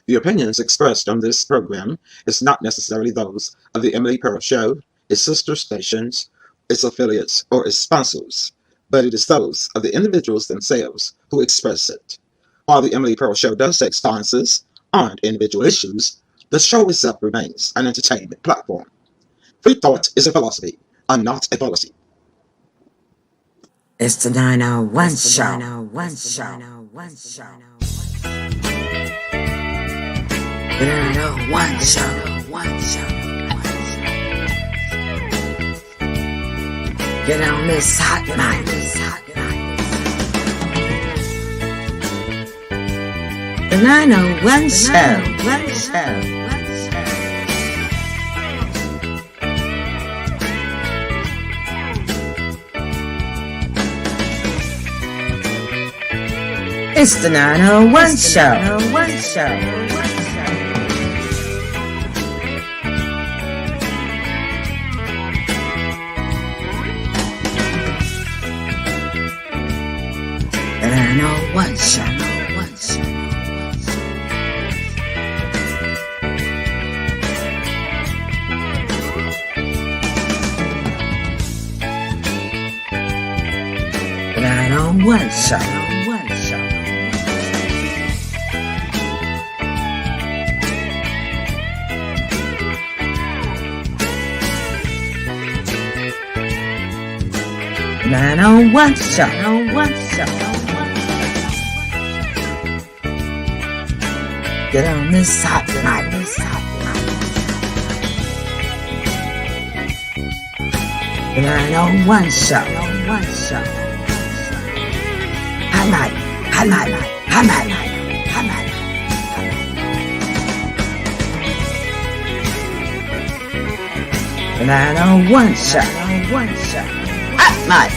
The opinions expressed on this program is not necessarily those of the Emily Pearl Show, its sister stations, its affiliates, or its sponsors, but it is those of the individuals themselves who express it. While the Emily Pearl Show does take stances on individual issues, the show itself remains an entertainment platform. Free thought is a philosophy and not a policy. It's the 901 show. 901 show. The 901 show. Get on this hot mic. The 901 show. It's the 901 show. The 901 show. The 901 show. Man on one show. Get on this hot mic. The 901 show. Hot mic. The 901 show. Hot mic.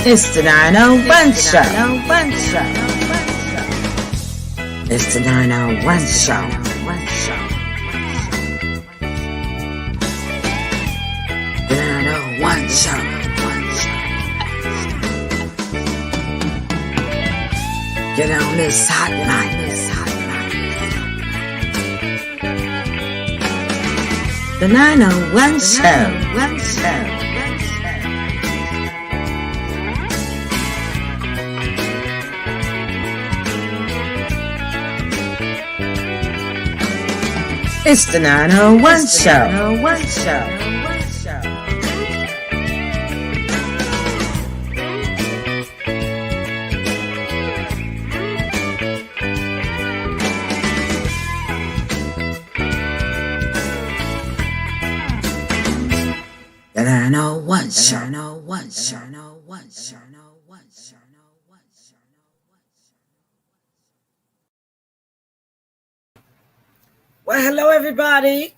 It's the 901 show. It's the 901 show. The 901 show. Get on this hot mic. The 901 show. It's the 901 show. The 901 show. Well, hello, everybody.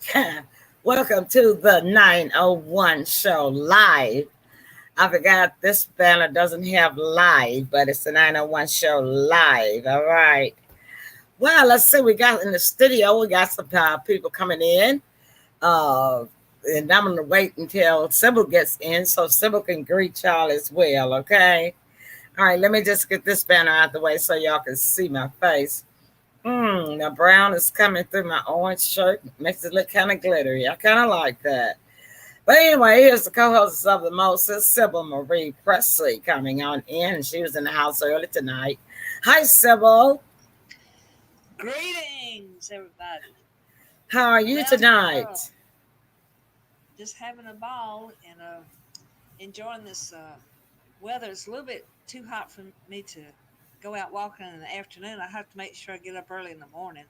Welcome to the 901 show live. I forgot this banner doesn't have live, but it's the 901 show live. All right. Well, let's see. We got in the studio. We got some people coming in. And I'm going to wait until Sybil gets in so Sybil can greet y'all as well, okay? All right, let me just get this banner out the way so y'all can see my face. The brown is coming through my orange shirt. Makes it look kind of glittery. I kind of like that. But anyway, here's the co-host of the Moses, Sybil Marie Presley, coming on in. She was in the house early tonight. Hi, Sybil. Greetings, everybody. How are you tonight? Just having a ball and enjoying this weather. It's a little bit too hot for me to go out walking in the afternoon. I have to make sure I get up early in the morning.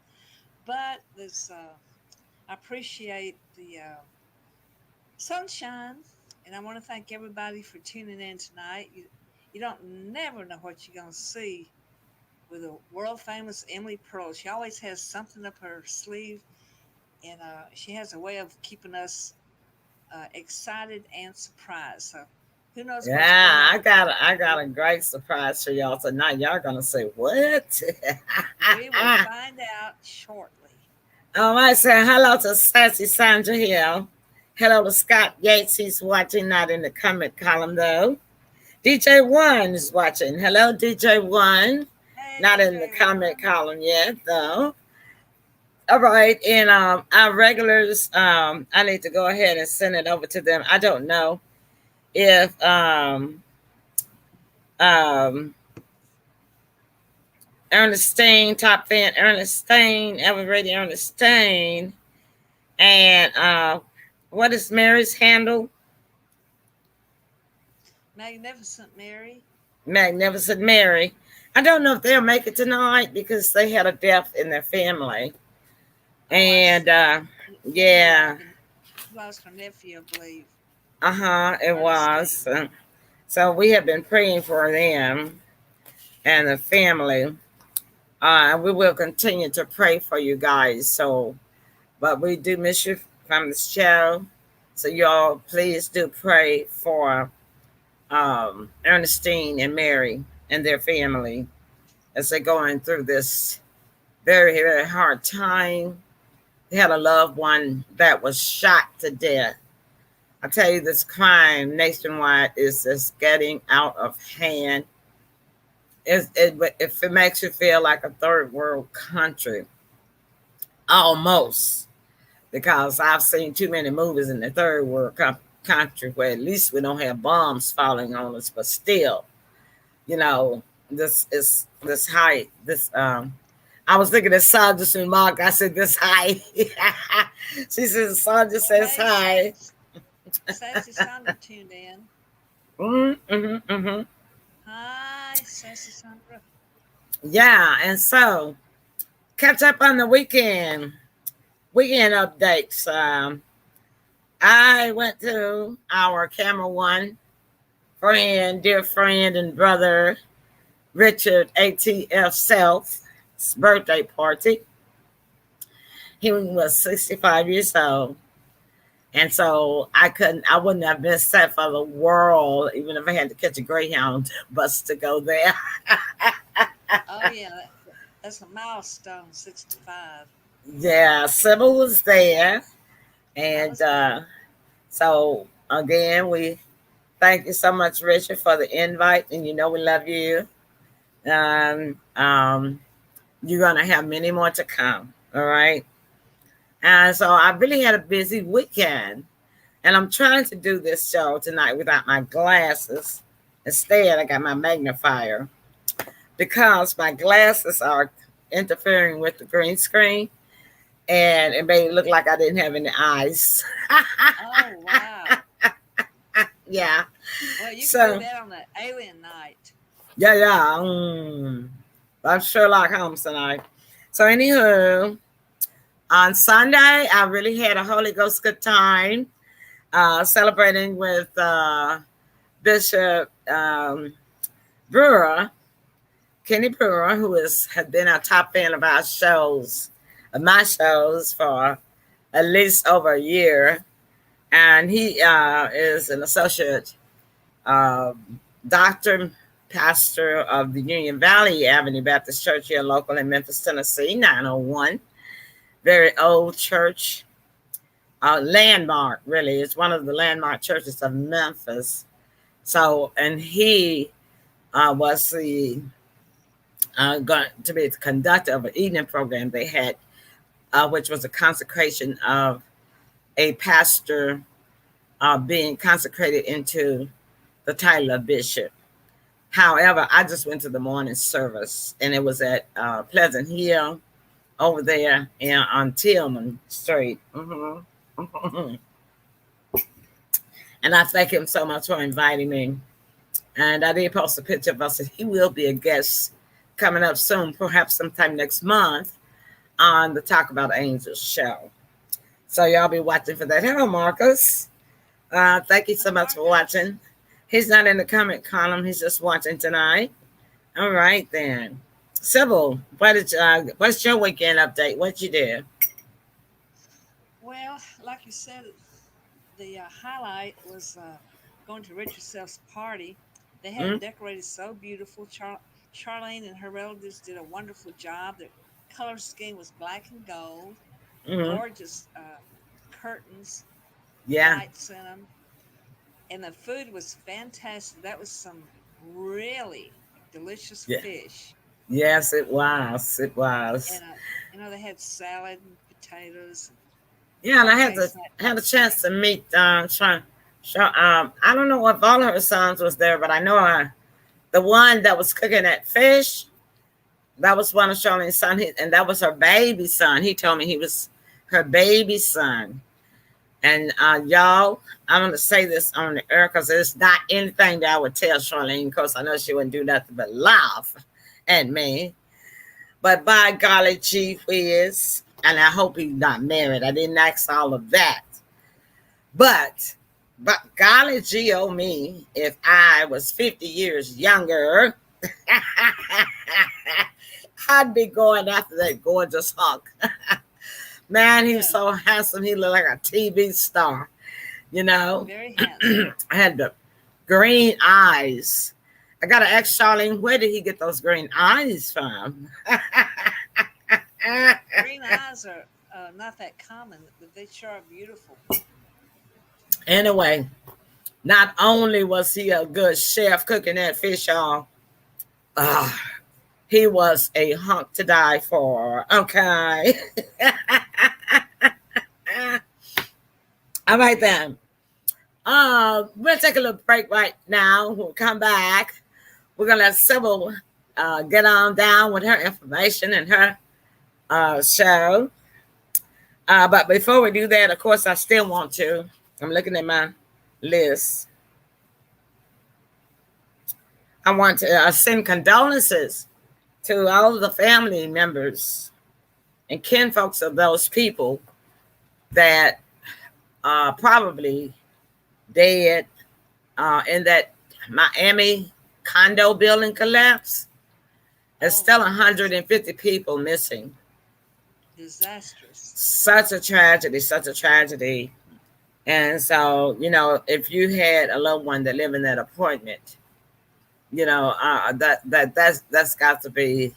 But this, I appreciate the sunshine, and I want to thank everybody for tuning in tonight. You don't never know what you're going to see with the world famous Emily Pearl. She always has something up her sleeve, and she has a way of keeping us excited and surprised. So who knows? Yeah, I got a great surprise for y'all tonight. Y'all gonna say what? We will find out shortly. All right, so hello to Sassy Sandra Hill. Hello to Scott Yates. He's watching, not in the comment column though. DJ One is watching. Hello, DJ One. Hey, Not in the comment column yet, though. All right, and our regulars, I need to go ahead and send it over to them. I don't know if um, Ernestine, top fan Ernestine, Ever Ready Ernestine, and what is Mary's handle? Magnificent Mary. Magnificent Mary. I don't know if they'll make it tonight because they had a death in their family. And yeah. Lost her nephew, I believe. It was. So we have been praying for them and the family. We will continue to pray for you guys. So, but we do miss you from the show. So y'all please do pray for Ernestine and Mary and their family as they're going through this very, very hard time. They had a loved one that was shot to death. I tell you, this crime nationwide is just getting out of hand. If it makes you feel like a third world country, almost, because I've seen too many movies in the third world country where at least we don't have bombs falling on us, but still, this is this height. I was thinking of Sandra and Mark. I said this high. She says Sandra says hi. Sassy Sandra tuned in. Hi, Sassy Sandra. Yeah, and so catch up on the weekend updates. I went to our Camera One dear friend and brother Richard ATF Self's birthday party. He was 65 years old. And so I wouldn't have been set for the world, even if I had to catch a Greyhound bus to go there. Oh, yeah. That's a milestone, 65. Yeah, Sybil was there. And so, again, we thank you so much, Richard, for the invite. And we love you. You're going to have many more to come. All right. And so I really had a busy weekend, and I'm trying to do this show tonight without my glasses. Instead, I got my magnifier because my glasses are interfering with the green screen, and it made it look like I didn't have any eyes. Oh, wow. Yeah. Well, you can do that on the alien night. Yeah. I'm Sherlock Holmes tonight. So, anywho, on Sunday, I really had a Holy Ghost good time celebrating with Bishop Brewer, Kenny Brewer, who has been a top fan of my shows for at least over a year. And he is an associate doctor, pastor of the Union Valley Avenue Baptist Church here local in Memphis, Tennessee, 901. Very old church, landmark, really. It's one of the landmark churches of Memphis. So, and he was going to be the conductor of an evening program they had, which was a consecration of a pastor being consecrated into the title of bishop. However, I just went to the morning service, and it was at Pleasant Hill, over there on Tillman Street. And I thank him so much for inviting me. And I did post a picture of us. He will be a guest coming up soon, perhaps sometime next month, on the Talk About Angels show. So y'all be watching for that. Hello, Marcus. Thank you so much for watching. He's not in the comment column. He's just watching tonight. All right, then. Sybil, what's your weekend update? What you did? Well, like you said, the highlight was going to Richard Self's party. They had it decorated so beautiful. Charlene and her relatives did a wonderful job. The color scheme was black and gold. Gorgeous curtains, lights in them. And the food was fantastic. That was some really delicious fish. Yes, it was. It was. And they had salad and potatoes. Yeah, and I Tastes like had a Mexican. chance to meet I don't know if all of her sons was there, but I know the one that was cooking that fish, that was one of Charlene's son, and that was her baby son. He told me he was her baby son. And y'all, I'm gonna say this on the air because it's not anything that I would tell Charlene, because I know she wouldn't do nothing but laugh at me. But by golly gee whiz, and I hope he's not married. I didn't ask all of that. But golly gee oh me, if I was 50 years younger, I'd be going after that gorgeous hunk. Man, he was so handsome. He looked like a TV star, you know. Very handsome. I had the green eyes. I got to ask Charlene, where did he get those green eyes from? Green eyes are not that common, but they sure are beautiful. Anyway, not only was he a good chef cooking that fish, y'all, he was a hunk to die for. Okay. All right then. We'll take a little break right now. We'll come back. We're gonna let Sybil get on down with her information and her show. But before we do that, of course, I still want to. I'm looking at my list. I want to send condolences to all of the family members and kinfolks of those people that are probably dead in that Miami condo building collapse. There's still 150 people missing. Disastrous. Such a tragedy. And so, you know, if you had a loved one that lived in that apartment, you know, that's got to be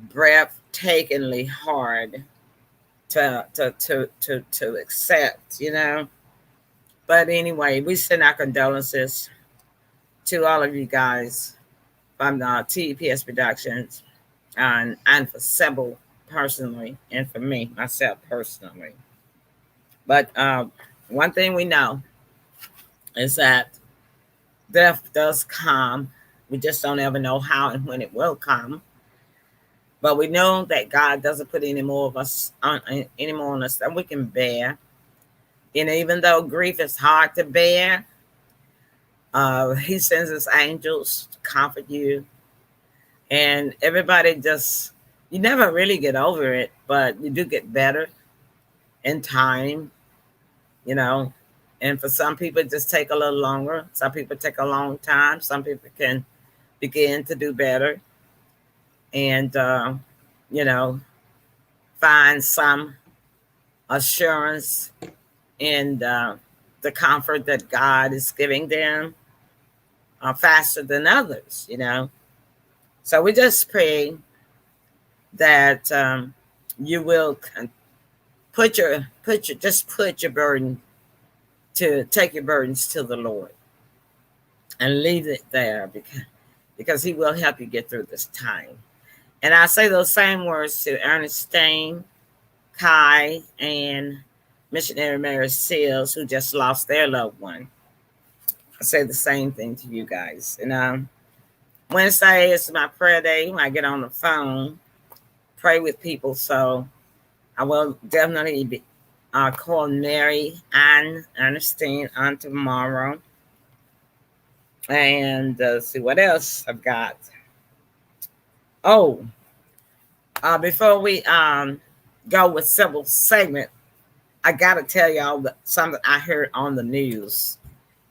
breathtakingly hard to accept, you know. But anyway, we send our condolences to all of you guys from TEPS Productions and for Sybil personally, and for me, myself personally. But one thing we know is that death does come. We just don't ever know how and when it will come. But we know that God doesn't put any more on us than we can bear. And even though grief is hard to bear, he sends his angels to comfort you. And everybody just, you never really get over it, but you do get better in time, you know. And for some people, it just take a little longer. Some people take a long time. Some people can begin to do better. And, you know, find some assurance in the comfort that God is giving them faster than others, you know. So we just pray that you will put your burden to take your burdens to the Lord and leave it there because he will help you get through this time. And I say those same words to Ernestine, Kai, and Missionary Mary Seals, who just lost their loved one. I say the same thing to you guys. And Wednesday is my prayer day. When I get on the phone, pray with people. So I will definitely be call Mary and Ernestine on tomorrow. And see what else I've got. Oh, before we go with several segment, I got to tell y'all something I heard on the news.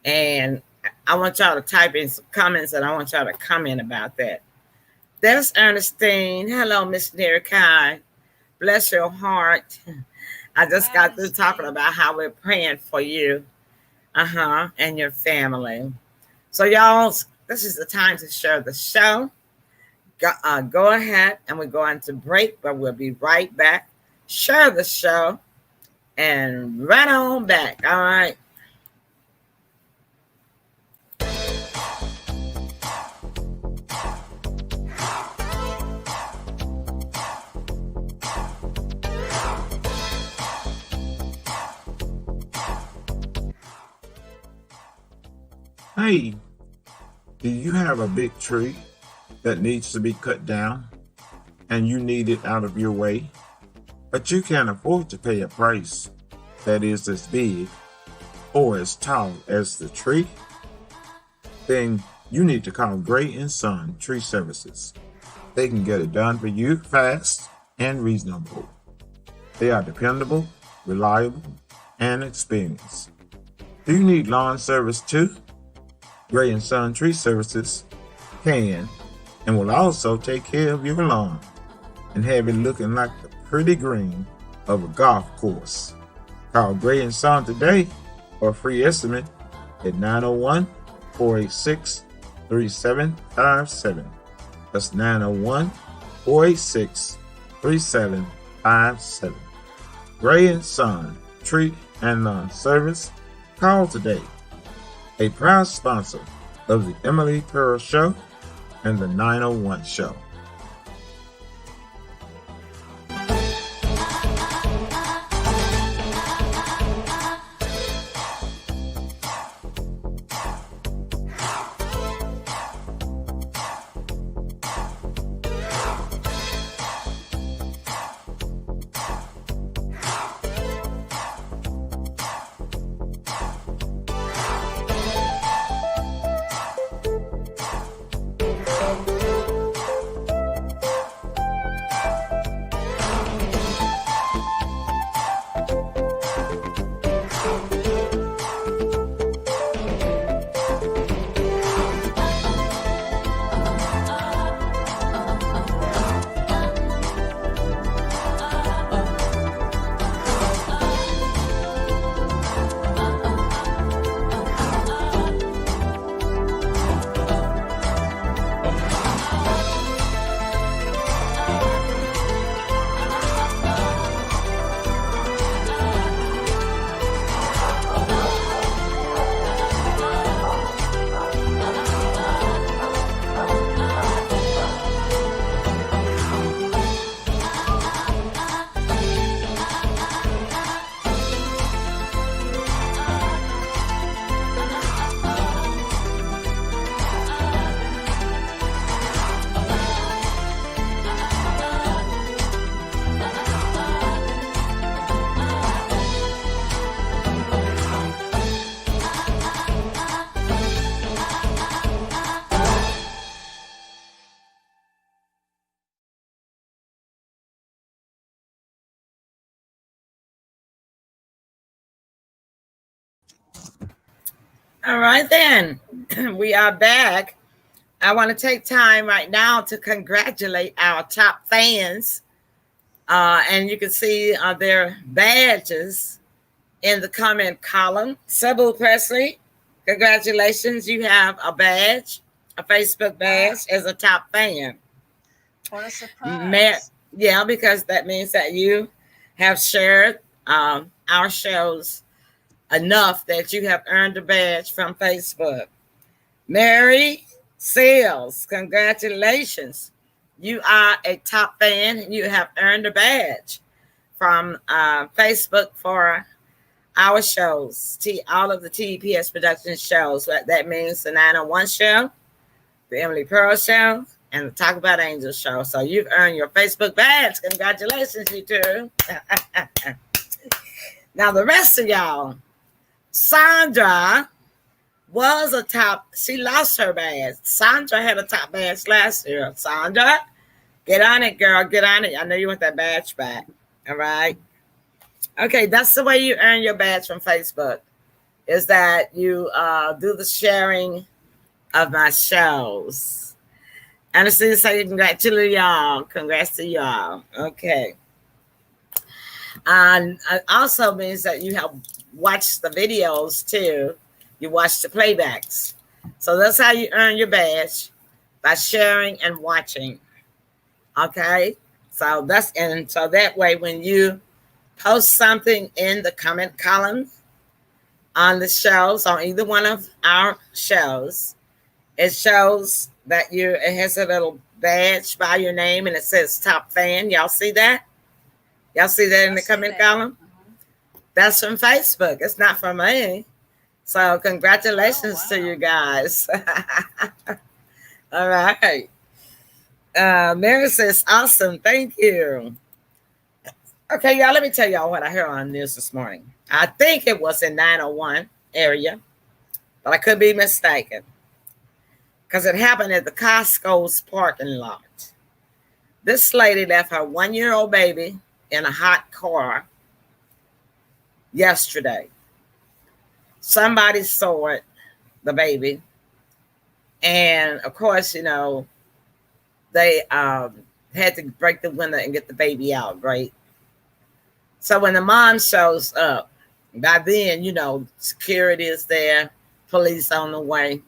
And I want y'all to type in some comments, and I want y'all to comment about that. There's Ernestine. Hello, Missionary Kai. Bless your heart. I just got through talking about how we're praying for you and your family. So, y'all, this is the time to share the show. Go ahead, and we're going to break, but we'll be right back. Share the show and right on back. All right. Hey, do you have a big tree that needs to be cut down and you need it out of your way, but you can't afford to pay a price that is as big or as tall as the tree? Then you need to call Gray and Son Tree Services. They can get it done for you fast and reasonable. They are dependable, reliable, and experienced. Do you need lawn service too? Gray and Son Tree Services can and will also take care of your lawn and have it looking like the pretty green of a golf course. Call Gray and Son today for a free estimate at 901-486-3757. That's 901-486-3757. Gray and Son Tree and Lawn Service. Call today. A proud sponsor of the Emily Pearl Show and the 901 Show. All right, then. We are back. I want to take time right now to congratulate our top fans. And you can see their badges in the comment column. Sybil Presley, congratulations. You have a badge, a Facebook badge as a top fan. What a surprise. Yeah, because that means that you have shared our shows enough that you have earned a badge from Facebook. Mary Sales, congratulations. You are a top fan and you have earned a badge from Facebook for our shows, all of the TPS production shows. That means the 901 show, the Emily Pearl show, and the Talk About Angels show. So you've earned your Facebook badge. Congratulations, you two. Now the rest of y'all. Sandra was a top. She lost her badge. Sandra had a top badge last year. Sandra, get on it, girl. Get on it. I know you want that badge back. All right. Okay, that's the way you earn your badge from Facebook, is that you do the sharing of my shows. And I see you say congratulations, y'all. Congrats to y'all. Okay. And it also means that you have watched the videos too. You watch the playbacks. So that's how you earn your badge, by sharing and watching. Okay. So so that way when you post something in the comment column on the shows, on either one of our shows, it shows that it has a little badge by your name and it says top fan. Y'all see that? Y'all see that in the comment column? That's from Facebook. It's not from me. So Oh, congratulations to you wow. guys. All right. Mary says, awesome. Thank you. Okay, y'all, let me tell y'all what I heard on the news this morning. I think it was in 901 area, but I could be mistaken because it happened at the Costco's parking lot. This lady left her 1 year old baby in a hot car yesterday. Somebody saw it, the baby, and of course, they had to break the window and get the baby out, right? So when the mom shows up, by then, security is there, police on the way.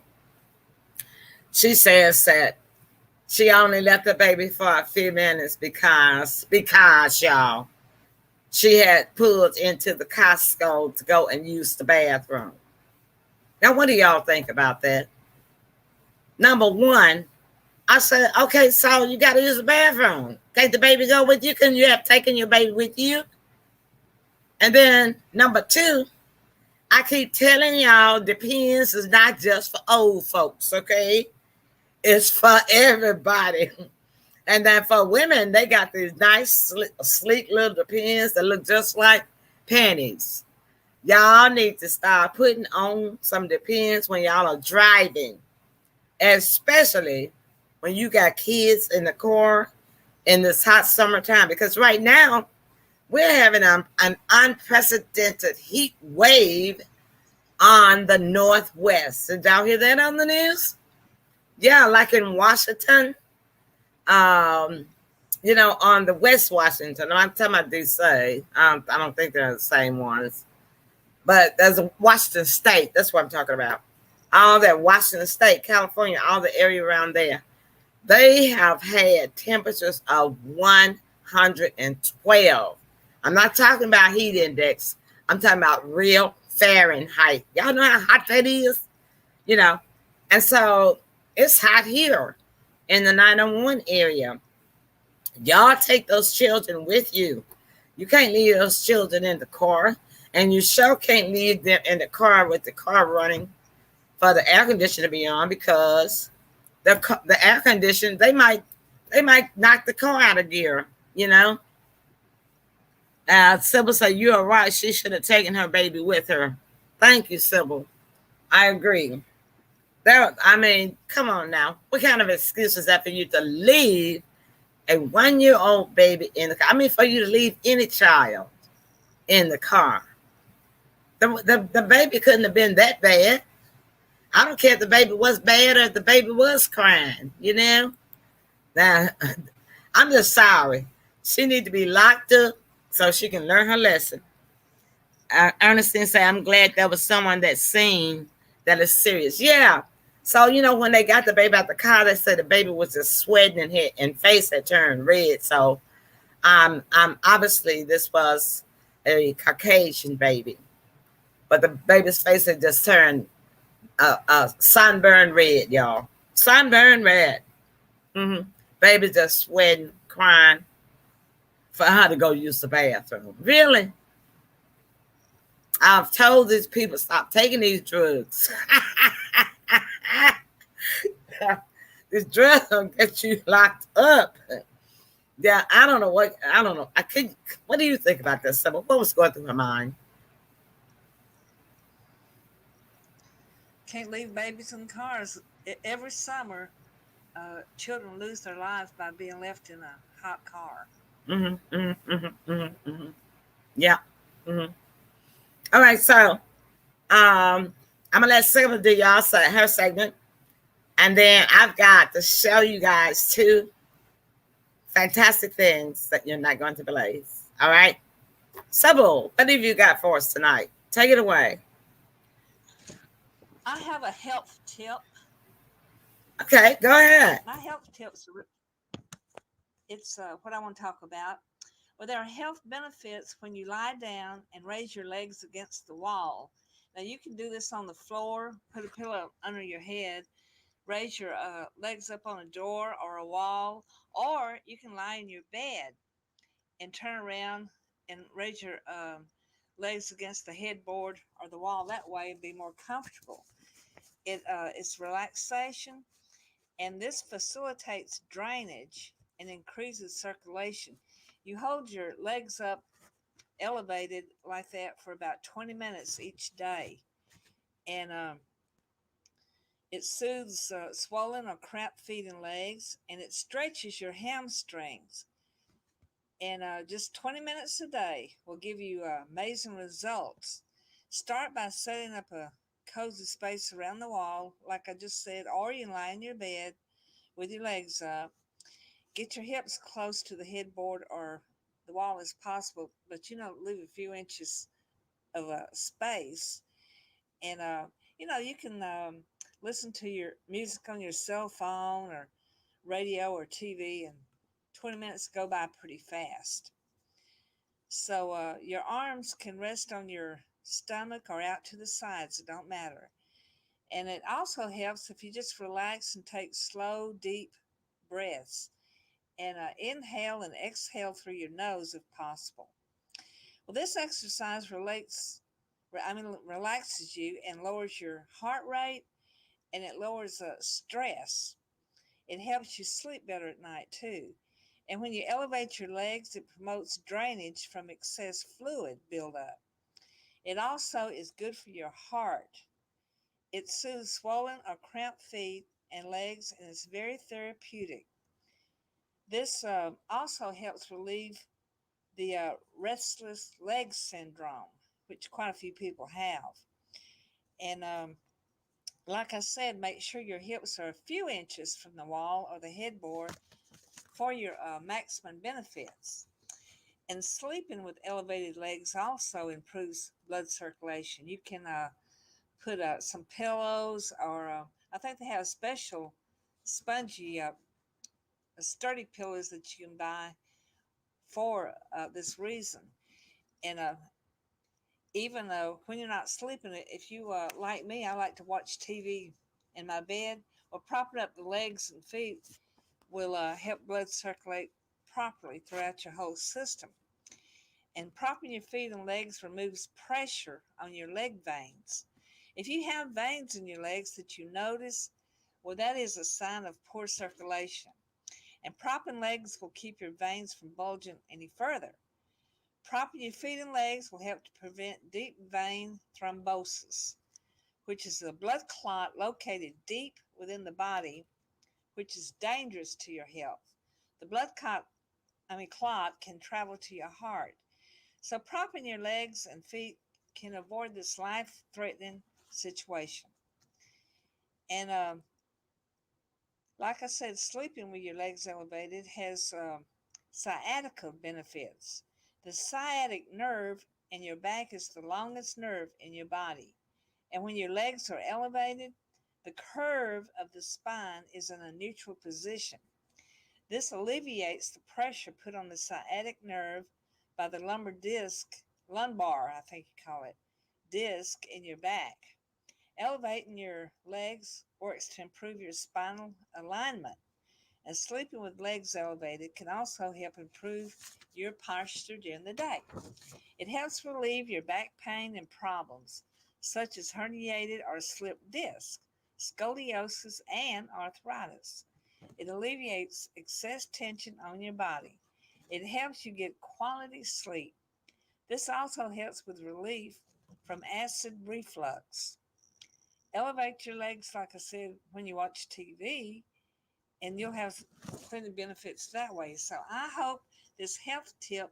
She says that she only left the baby for a few minutes because y'all, she had pulled into the Costco to go and use the bathroom. Now, what do y'all think about that? Number one, I said, okay, so you got to use the bathroom. Can't the baby go with you? Can you have taken your baby with you? And then number two, I keep telling y'all, depends is not just for old folks, okay? It's for everybody. And then for women, they got these nice, sleek little depends that look just like panties. Y'all need to start putting on some depends when y'all are driving, especially when you got kids in the car in this hot summertime. Because right now, we're having an unprecedented heat wave on the Northwest. Did y'all hear that on the news? Yeah, like in Washington, on the West Washington. I'm talking about DC. I don't think they're the same ones. But there's a Washington State. That's what I'm talking about. All that Washington State, California, all the area around there. They have had temperatures of 112. I'm not talking about heat index. I'm talking about real Fahrenheit. Y'all know how hot that is? And so it's hot here in the 901 area. Y'all take those children with you. You can't leave those children in the car, and you sure can't leave them in the car with the car running for the air conditioner to be on, because the air conditioner, they might knock the car out of gear. Sybil said, you are right. She should have taken her baby with her. Thank you, Sybil. I agree. Come on now. What kind of excuse is that for you to leave a 1-year-old baby in the car? For you to leave any child in the car. The baby couldn't have been that bad. I don't care if the baby was bad or if the baby was crying, Now, I'm just sorry. She need to be locked up so she can learn her lesson. Ernestine said, I'm glad there was someone that seen that is serious. Yeah. So, when they got the baby out the car, they said the baby was just sweating and face had turned red. So, obviously this was a Caucasian baby. But the baby's face had just turned sunburned red, y'all. Sunburned red. Baby just sweating, crying for her to go use the bathroom. Really? I've told these people, stop taking these drugs. This drug will get you locked up. Yeah, I don't know. What do you think about this, Sybil? What was going through her mind? Can't leave babies in cars. Every summer, children lose their lives by being left in a hot car. Yeah. All right, so I'm gonna let Sybil do her segment, and then I've got to show you guys two fantastic things that you're not going to believe. All right, Sybil, what have you got for us tonight? Take it away. I have a health tip. Okay, go ahead. My health tips, it's what I want to talk about. Well, there are health benefits when you lie down and raise your legs against the wall. Now, you can do this on the floor, put a pillow under your head, raise your legs up on a door or a wall, or you can lie in your bed and turn around and raise your legs against the headboard or the wall that way and be more comfortable. It's relaxation, and this facilitates drainage and increases circulation. You hold your legs up elevated like that for about 20 minutes each day, and it soothes swollen or cramped feet and legs, and it stretches your hamstrings. And just 20 minutes a day will give you amazing results. Start by setting up a cozy space around the wall, like I just said, or you can lie in your bed with your legs up. Get your hips close to the headboard or the wall as possible, but leave a few inches of space. And you can listen to your music on your cell phone or radio or TV, and 20 minutes go by pretty fast. So your arms can rest on your stomach or out to the sides, it don't matter. And it also helps if you just relax and take slow, deep breaths, and inhale and exhale through your nose if possible. Well, this exercise relaxes you and lowers your heart rate, and it lowers stress. It helps you sleep better at night too. And when you elevate your legs, it promotes drainage from excess fluid buildup. It also is good for your heart. It soothes swollen or cramped feet and legs, and it's very therapeutic. This also helps relieve the restless leg syndrome, which quite a few people have. And like I said, make sure your hips are a few inches from the wall or the headboard for your maximum benefits. And sleeping with elevated legs also improves blood circulation. You can put some pillows, or I think they have special spongy, sturdy pillows that you can buy for this reason. And even though when you're not sleeping, if you like me, I like to watch TV in my bed. Well, propping up the legs and feet will help blood circulate properly throughout your whole system. And propping your feet and legs removes pressure on your leg veins. If you have veins in your legs that you notice, well, that is a sign of poor circulation. And propping legs will keep your veins from bulging any further. Propping your feet and legs will help to prevent deep vein thrombosis, which is a blood clot located deep within the body, which is dangerous to your health. The blood clot can travel to your heart. So propping your legs and feet can avoid this life-threatening situation. And like I said, sleeping with your legs elevated has sciatica benefits. The sciatic nerve in your back is the longest nerve in your body. And when your legs are elevated, the curve of the spine is in a neutral position. This alleviates the pressure put on the sciatic nerve by the lumbar, I think you call it, disc in your back. Elevating your legs works to improve your spinal alignment. And sleeping with legs elevated can also help improve your posture during the day. It helps relieve your back pain and problems such as herniated or slipped disc, scoliosis, and arthritis. It alleviates excess tension on your body. It helps you get quality sleep. This also helps with relief from acid reflux. Elevate your legs, like I said, when you watch TV, and you'll have plenty of benefits that way. So I hope this health tip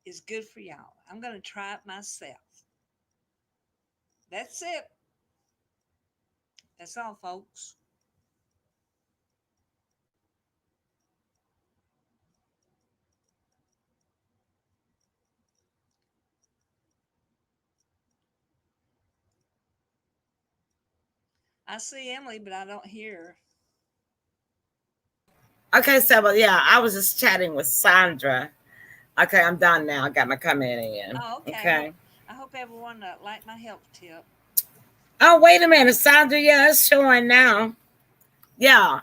is good for y'all. I'm going to try it myself. That's it. That's all, folks. I see Emily, but I don't hear her. Okay, so I was just chatting with Sandra. Okay, I'm done now. I got my comment in. Oh, okay. I hope everyone liked my health tip. Oh, wait a minute, Sandra. Yeah, it's showing now. Yeah,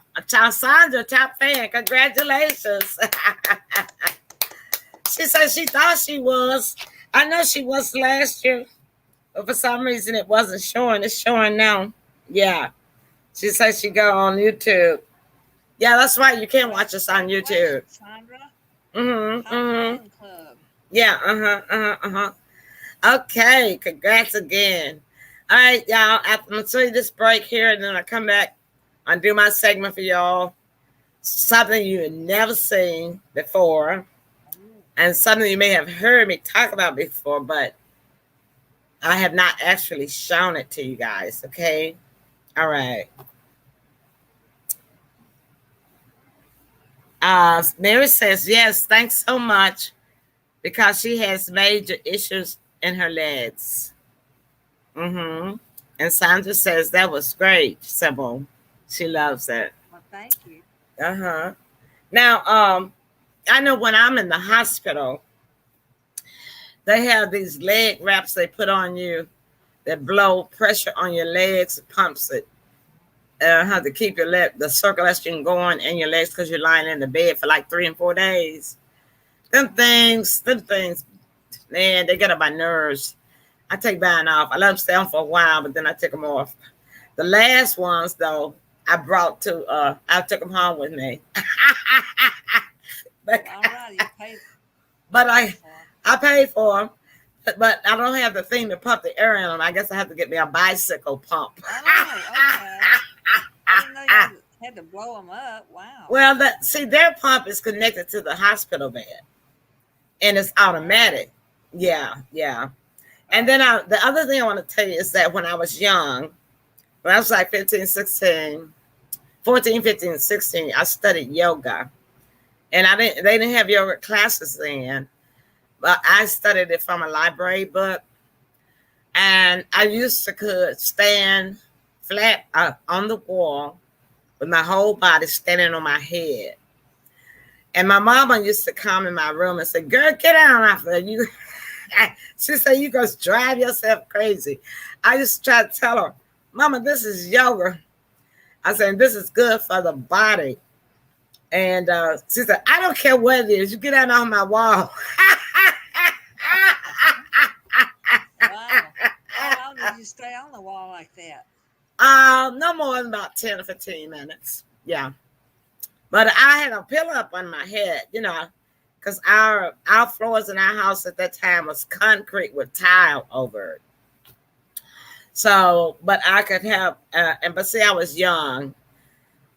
Sandra, top fan. Congratulations. She said she thought she was. I know she was last year, but for some reason it wasn't showing. It's showing now. Yeah. She said she go on YouTube. Yeah, that's right. You can watch us on YouTube. Sandra. Mm-hmm. Hot Mm-hmm. Fun Club. Yeah. Uh-huh. Uh-huh. Uh-huh. Okay. Congrats again. All right, y'all. I'm gonna show you this break here, and then I come back and do my segment for y'all. Something you had never seen before, and something you may have heard me talk about before, but I have not actually shown it to you guys. Okay. All right. Mary says, yes, thanks so much, because she has major issues in her legs. Mm-hmm. And Sandra says, that was great, Sybil. She loves it. Well, thank you. Uh-huh. Now, I know when I'm in the hospital, they have these leg wraps they put on you that blow pressure on your legs, it pumps it. How to keep your the circulation going in your legs because you're lying in the bed for like 3 and 4 days. Them things, man, they get on my nerves. I take mine off. I let them stay on for a while, but then I take them off. The last ones, though, I took them home with me. All right, you paid. But I paid for them, but I don't have the thing to pump the air in them. I guess I have to get me a bicycle pump. Oh, okay. I didn't know you had to blow them up. Wow. Well, their pump is connected to the hospital bed, and it's automatic. Yeah. And then the other thing I want to tell you is that when I was young, when I was like 14, 15, 16, I studied yoga. And they didn't have yoga classes then, but I studied it from a library book. And I used to could stand flat on the wall with my whole body standing on my head. And my mama used to come in my room and say, girl, get down off there. She said, you going to drive yourself crazy. I used to try to tell her, Mama, this is yoga. I said, this is good for the body. And she said, I don't care what it is. You get out on my wall. Wow. How long did you stay on the wall like that? No more than about 10 or 15 minutes. Yeah. But I had a pillow up on my head, because our floors in our house at that time was concrete with tile over it. So, but I could have, but see, I was young.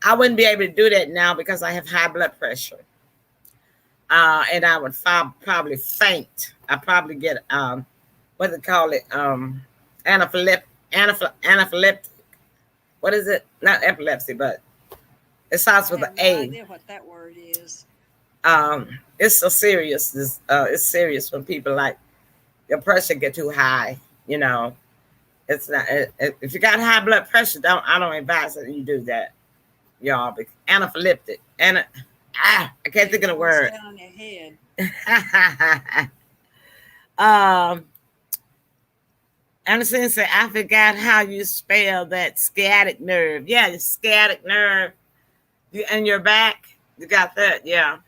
I wouldn't be able to do that now because I have high blood pressure. And I would probably faint. I probably get, what do they call it? Anaphylactic. What is it? Not epilepsy, but it starts with an A. I have no idea what that word is. It's so serious. It's serious when people like your pressure get too high. It's not. If you got high blood pressure, I don't advise that you do that, y'all. Anaphylactic. I can't think of the word. Down on your head. Anderson said, I forgot how you spell that sciatic nerve. Yeah, the sciatic nerve in your back. You got that? Yeah.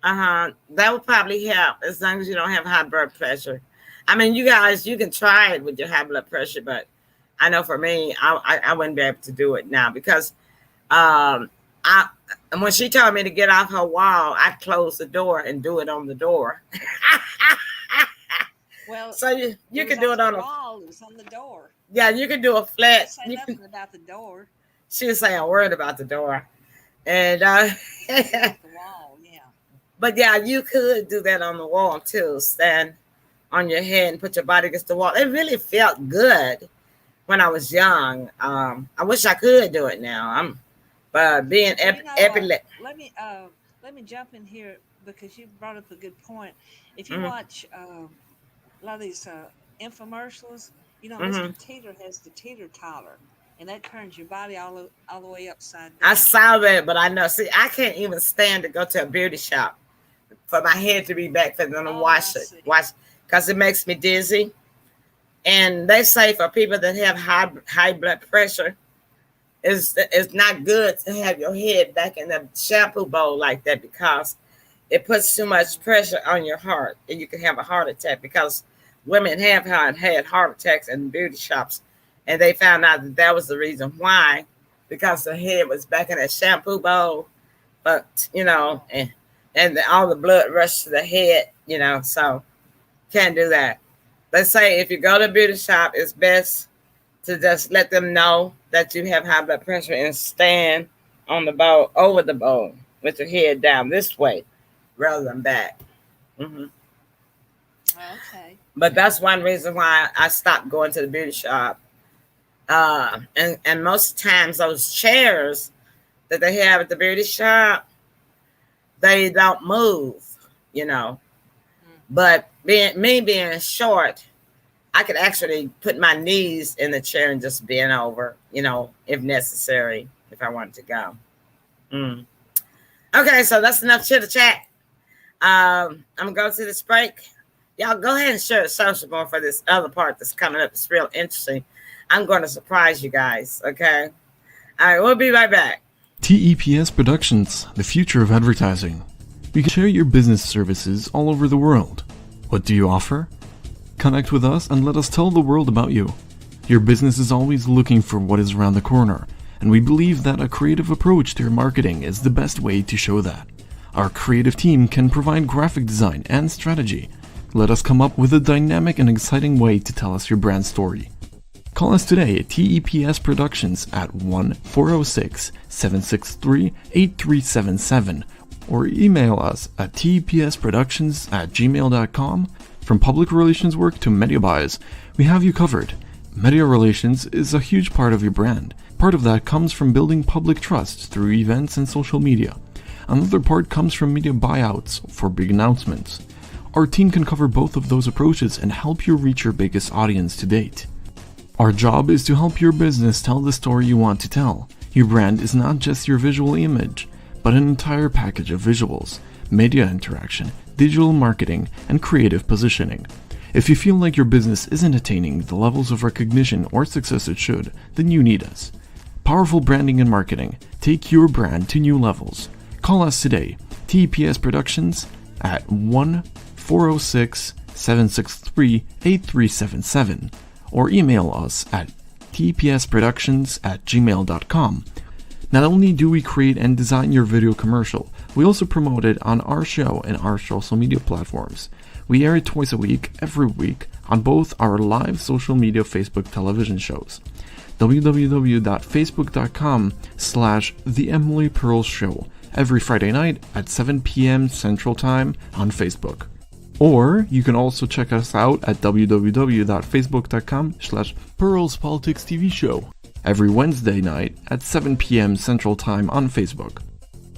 That would probably help as long as you don't have high blood pressure. I mean, you guys, you can try it with your high blood pressure, but I know for me, I wouldn't be able to do it now because when she told me to get off her wall, I closed the door and do it on the door. Well, so you can do it on the wall. It was on the door. Yeah, you can do a flat. Say nothing about the door. She was saying a word about the door, and the wall, yeah. But yeah, you could do that on the wall too. Stand on your head and put your body against the wall. It really felt good when I was young. I wish I could do it now. But being epileptic. Let me jump in here because you brought up a good point. If you watch a lot of these infomercials, Mr. Teeter has the teeter totter, and that turns your body all the way upside down. I saw that, but I know. See, I can't even stand to go to a beauty shop for my head to be back for them to wash because it makes me dizzy. And they say for people that have high blood pressure, it's not good to have your head back in the shampoo bowl like that because it puts too much pressure on your heart and you can have a heart attack, because women have had heart attacks in beauty shops, and they found out that that was the reason why, because the head was back in that shampoo bowl, but and all the blood rushed to the head, so can't do that. They say if you go to a beauty shop, it's best to just let them know that you have high blood pressure and stand on the bowl, over the bowl, with your head down this way rather than back. Mm-hmm. Okay. But that's one reason why I stopped going to the beauty shop. And most times those chairs that they have at the beauty shop, they don't move, But being short, I could actually put my knees in the chair and just bend over, if necessary, if I wanted to go. Okay, so that's enough chitter chat. I'm gonna go to this break. Y'all go ahead and share the social more for this other part that's coming up. It's real interesting. I'm going to surprise you guys. Okay. All right, we'll be right back. TEPS Productions, the future of advertising. We can share your business services all over the world. What do you offer? Connect with us and let us tell the world about you. Your business is always looking for what is around the corner, and we believe that a creative approach to your marketing is the best way to show that. Our creative team can provide graphic design and strategy. Let us come up with a dynamic and exciting way to tell us your brand story. Call us today at TEPS Productions at 1-406-763-8377 or email us at tepsproductions@gmail.com. From public relations work to media buys, we have you covered. Media relations is a huge part of your brand. Part of that comes from building public trust through events and social media. Another part comes from media buyouts for big announcements. Our team can cover both of those approaches and help you reach your biggest audience to date. Our job is to help your business tell the story you want to tell. Your brand is not just your visual image, but an entire package of visuals, media interaction, digital marketing, and creative positioning. If you feel like your business isn't attaining the levels of recognition or success it should, then you need us. Powerful branding and marketing. Take your brand to new levels. Call us today, TEPS Productions at 1-406-763-8377 or email us at tepsproductions@gmail.com. Not only do we create and design your video commercial, we also promote it on our show and our social media platforms. We air it twice a week, every week, on both our live social media Facebook television shows. www.facebook.com/The Emily Pearl Show every Friday night at 7 p.m. Central Time on Facebook. Or you can also check us out at www.facebook.com/Pearls Politics TV Show every Wednesday night at 7 p.m. Central Time on Facebook.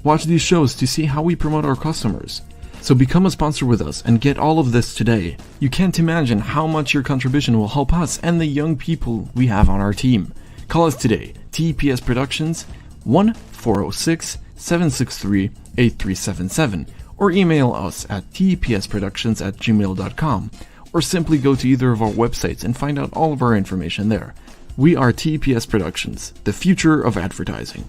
Watch these shows to see how we promote our customers. So become a sponsor with us and get all of this today. You can't imagine how much your contribution will help us and the young people we have on our team. Call us today, TEPS Productions, 1-406-763-8377, or email us at tepsproductions@gmail.com, or simply go to either of our websites and find out all of our information there. We are TEPS Productions, the future of advertising.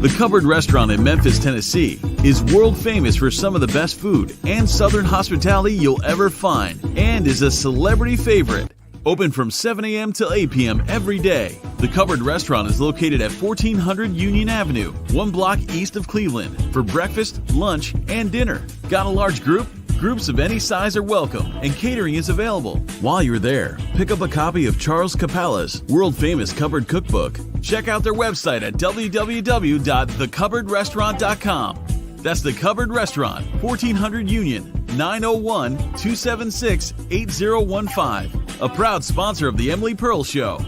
The Cupboard Restaurant in Memphis, Tennessee is world famous for some of the best food and southern hospitality you'll ever find, and is a celebrity favorite. Open from 7 a.m. till 8 p.m. every day. The Cupboard Restaurant is located at 1400 Union Avenue, 1 block east of Cleveland, for breakfast, lunch, and dinner. Got a large group? Groups of any size are welcome, and catering is available. While you're there, pick up a copy of Charles Capella's world-famous cupboard cookbook. Check out their website at www.thecupboardrestaurant.com. That's The Cupboard Restaurant, 1400 Union, 901-276-8015. A proud sponsor of The Emily Pearl Show.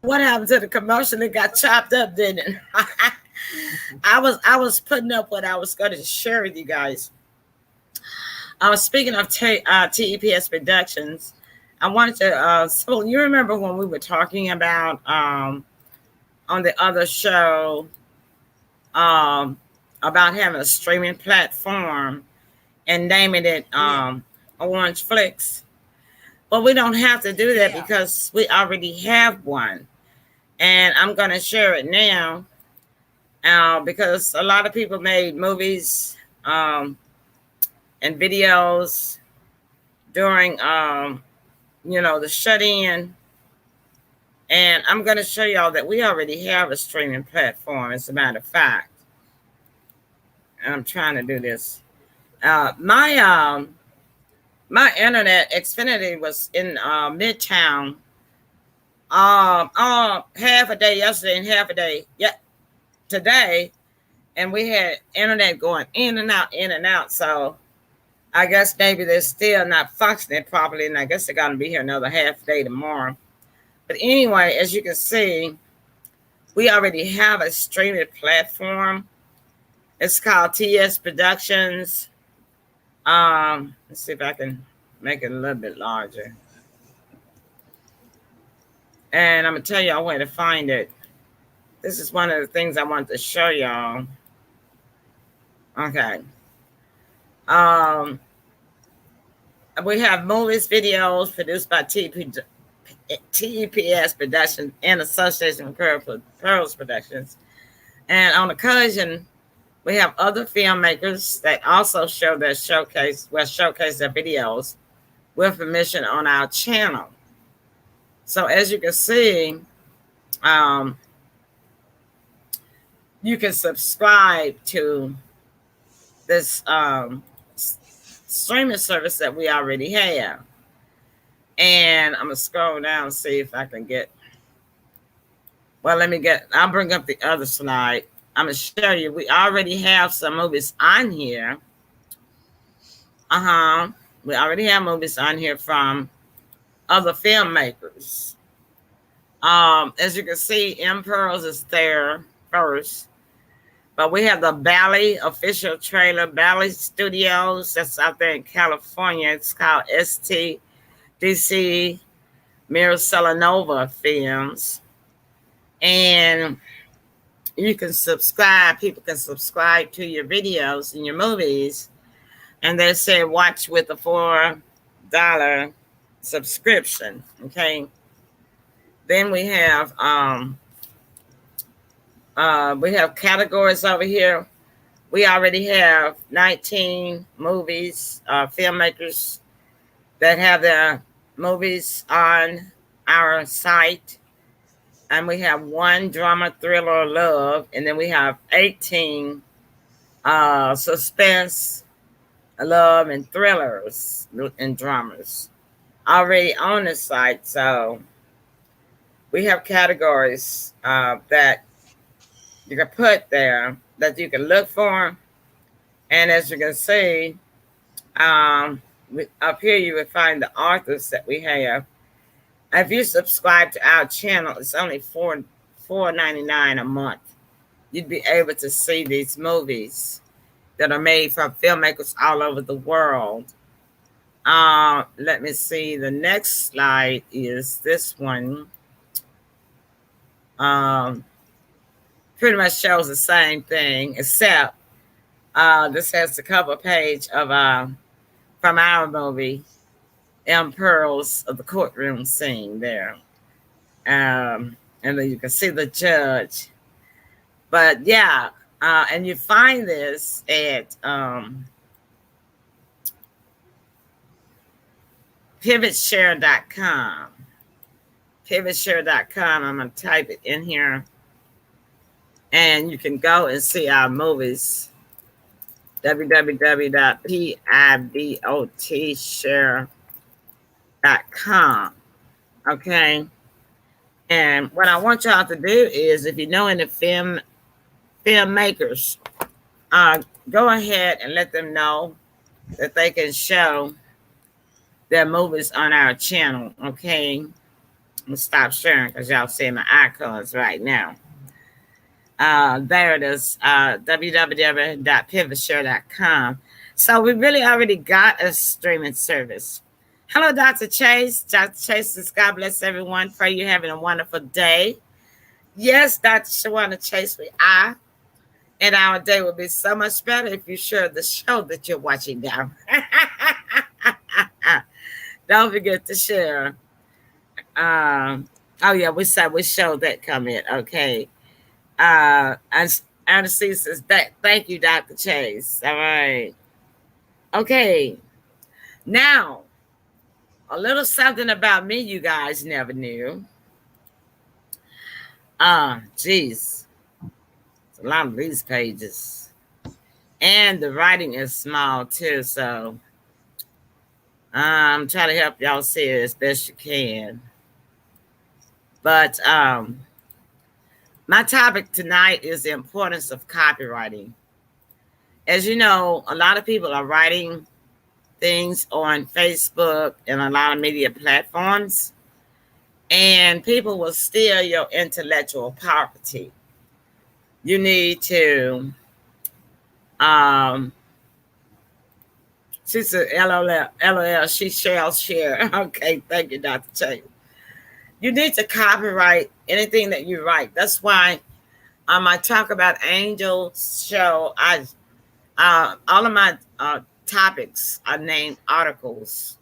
What happened to the commotion? It got chopped up, didn't it? I was putting up what I was going to share with you guys. I was speaking of TEPS Productions. I wanted to. So you remember when we were talking about on the other show about having a streaming platform and naming it Orange Flicks? Well, we don't have to do that because we already have one. And I'm going to share it now because a lot of people made movies and videos during, the shut-in. And I'm going to show y'all that we already have a streaming platform, as a matter of fact. And I'm trying to do this. My internet, Xfinity, was in Midtown half a day yesterday and half a day today, and we had internet going in and out. So I guess maybe they're still not functioning properly, and I guess they're going to be here another half day tomorrow. But anyway, as you can see, we already have a streaming platform. It's called TS Productions. Let's see if I can make it a little bit larger. And I'm going to tell y'all where to find it. This is one of the things I wanted to show y'all. Okay. We have movies, videos produced by TEPS Productions in association with Pearls Productions. And on occasion, we have other filmmakers that also showcase their videos with permission on our channel. So as you can see, you can subscribe to this streaming service that we already have. And I'm going to scroll down and see if I can get, I'll bring up the other slide. I'm going to show you, we already have some movies on here. We already have movies on here from other filmmakers. As you can see, M Pearls is there first. But we have the Bally official trailer, Bally Studios. That's out there in California. It's called STDC Miraselanova Films. And you can subscribe. People can subscribe to your videos and your movies. And they say watch with a $4 subscription. Okay. Then we have categories over here. We already have 19 movies, filmmakers that have their movies on our site. And we have 1 drama, thriller, love. And then we have 18 suspense, love, and thrillers and dramas already on the site. So we have categories that you can put there that you can look for. And as you can see, up here you will find the authors that we have. If you subscribe to our channel, it's only $4.99 a month. You'd be able to see these movies that are made from filmmakers all over the world. Let me see. The next slide is this one. Pretty much shows the same thing, except this has the cover page of from our movie, M Pearls, of the courtroom scene there. And then you can see the judge. But yeah, and you find this at pivotshare.com. Pivotshare.com. I'm going to type it in here. And you can go and see our movies. www.pivotshare.com. Okay. And what I want y'all to do is, if you know any filmmakers, go ahead and let them know that they can show their movies on our channel. Okay. I'm gonna stop sharing because y'all see my icons right now. There it is, www.pivotshare.com. So we really already got a streaming service. Hello, Dr. Chase. Dr. Chase says, God bless everyone. Pray you're having a wonderful day. Yes, Dr. Shawana Chase, we are. And our day will be so much better if you share the show that you're watching now. Don't forget to share. Oh, yeah, we showed that comment. Okay. And Ernestine says, thank you, Dr. Chase. All right. Okay. Now, a little something about me you guys never knew. Geez. It's a lot of these pages. And the writing is small too, so I'm trying to help y'all see it as best you can. But my topic tonight is the importance of copywriting. As you know, a lot of people are writing things on Facebook and a lot of media platforms, and people will steal your intellectual property. You need to, she said, LOL, she shall share. Okay, thank you, Dr. Chase. You need to copyright anything that you write. That's why I talk about Angel's show. All of my topics are named articles.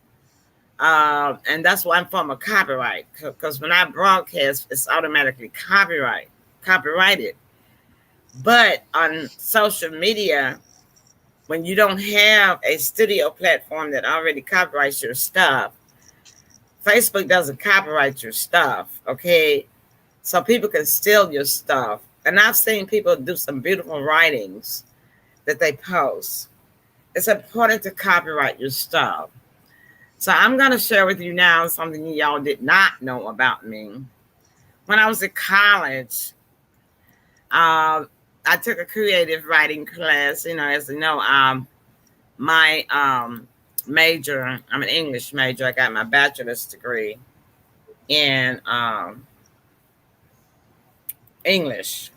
And that's why I'm from a copyright, because when I broadcast, it's automatically copyrighted. But on social media, when you don't have a studio platform that already copyrights your stuff, Facebook doesn't copyright your stuff, okay? So people can steal your stuff. And I've seen people do some beautiful writings that they post. It's important to copyright your stuff. So I'm going to share with you now something y'all did not know about me. When I was in college, I took a creative writing class. You know, as you know, my major, I'm an English major. I got my bachelor's degree in English.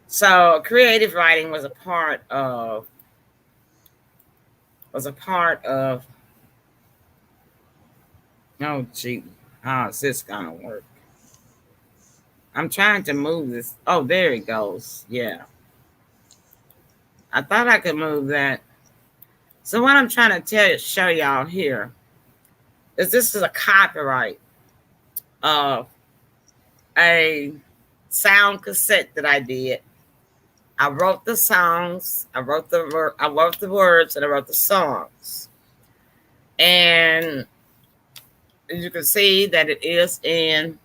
So creative writing was a part of oh gee, how is this gonna work? I'm trying to move this. Oh, there it goes. Yeah. I thought I could move that. So what I'm trying to show y'all here is this is a copyright of a sound cassette that I did. I wrote the songs, I wrote the words, and I wrote the songs. And as you can see that it is in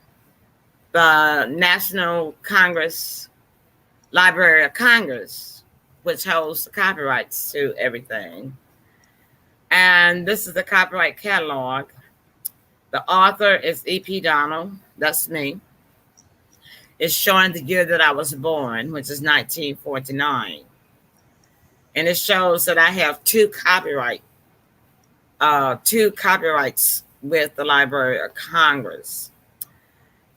the National Congress, Library of Congress, which holds the copyrights to everything. And this is the copyright catalog. The author is E.P. Donald. That's me. It's showing the year that I was born, which is 1949. And it shows that I have two copyrights with the Library of Congress.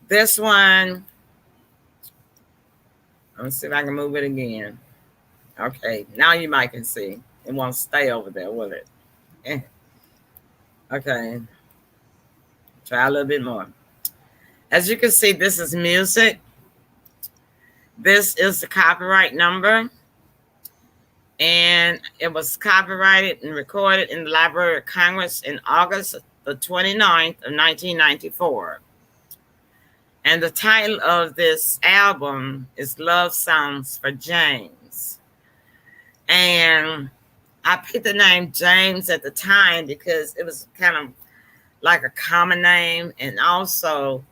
This one, let me see if I can move it again. Okay, now you might can see. It won't stay over there, will it? Okay. Try a little bit more. As you can see, this is music. This is the copyright number. And it was copyrighted and recorded in the Library of Congress in August the 29th of 1994. And the title of this album is Love Songs for James. And I picked the name James at the time because it was kind of like a common name, and also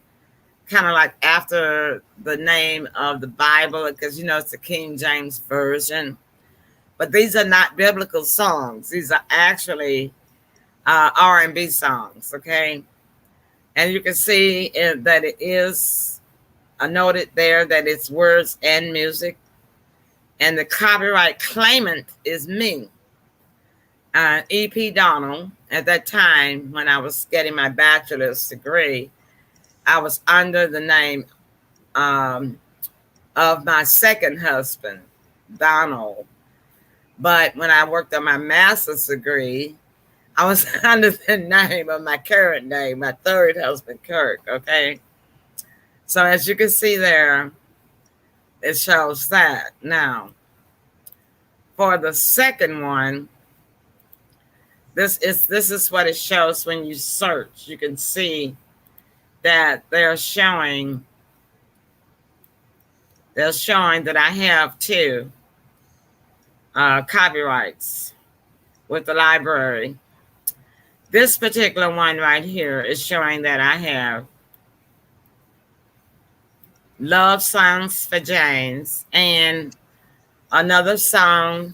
kind of like after the name of the Bible, because, you know, it's the King James Version. But these are not biblical songs. These are actually R&B songs, okay? And you can see that it is noted there that it's words and music. And the copyright claimant is me, E.P. Donald. At that time, when I was getting my bachelor's degree, I was under the name of my second husband, Donald. But when I worked on my master's degree, I was under the name of my current name, my third husband, Kirk. Okay. So as you can see there, it shows that. Now, for the second one, this is what it shows when you search. You can see that they're showing that I have two copyrights with the library. This particular one right here is showing that I have Love Songs for James and another song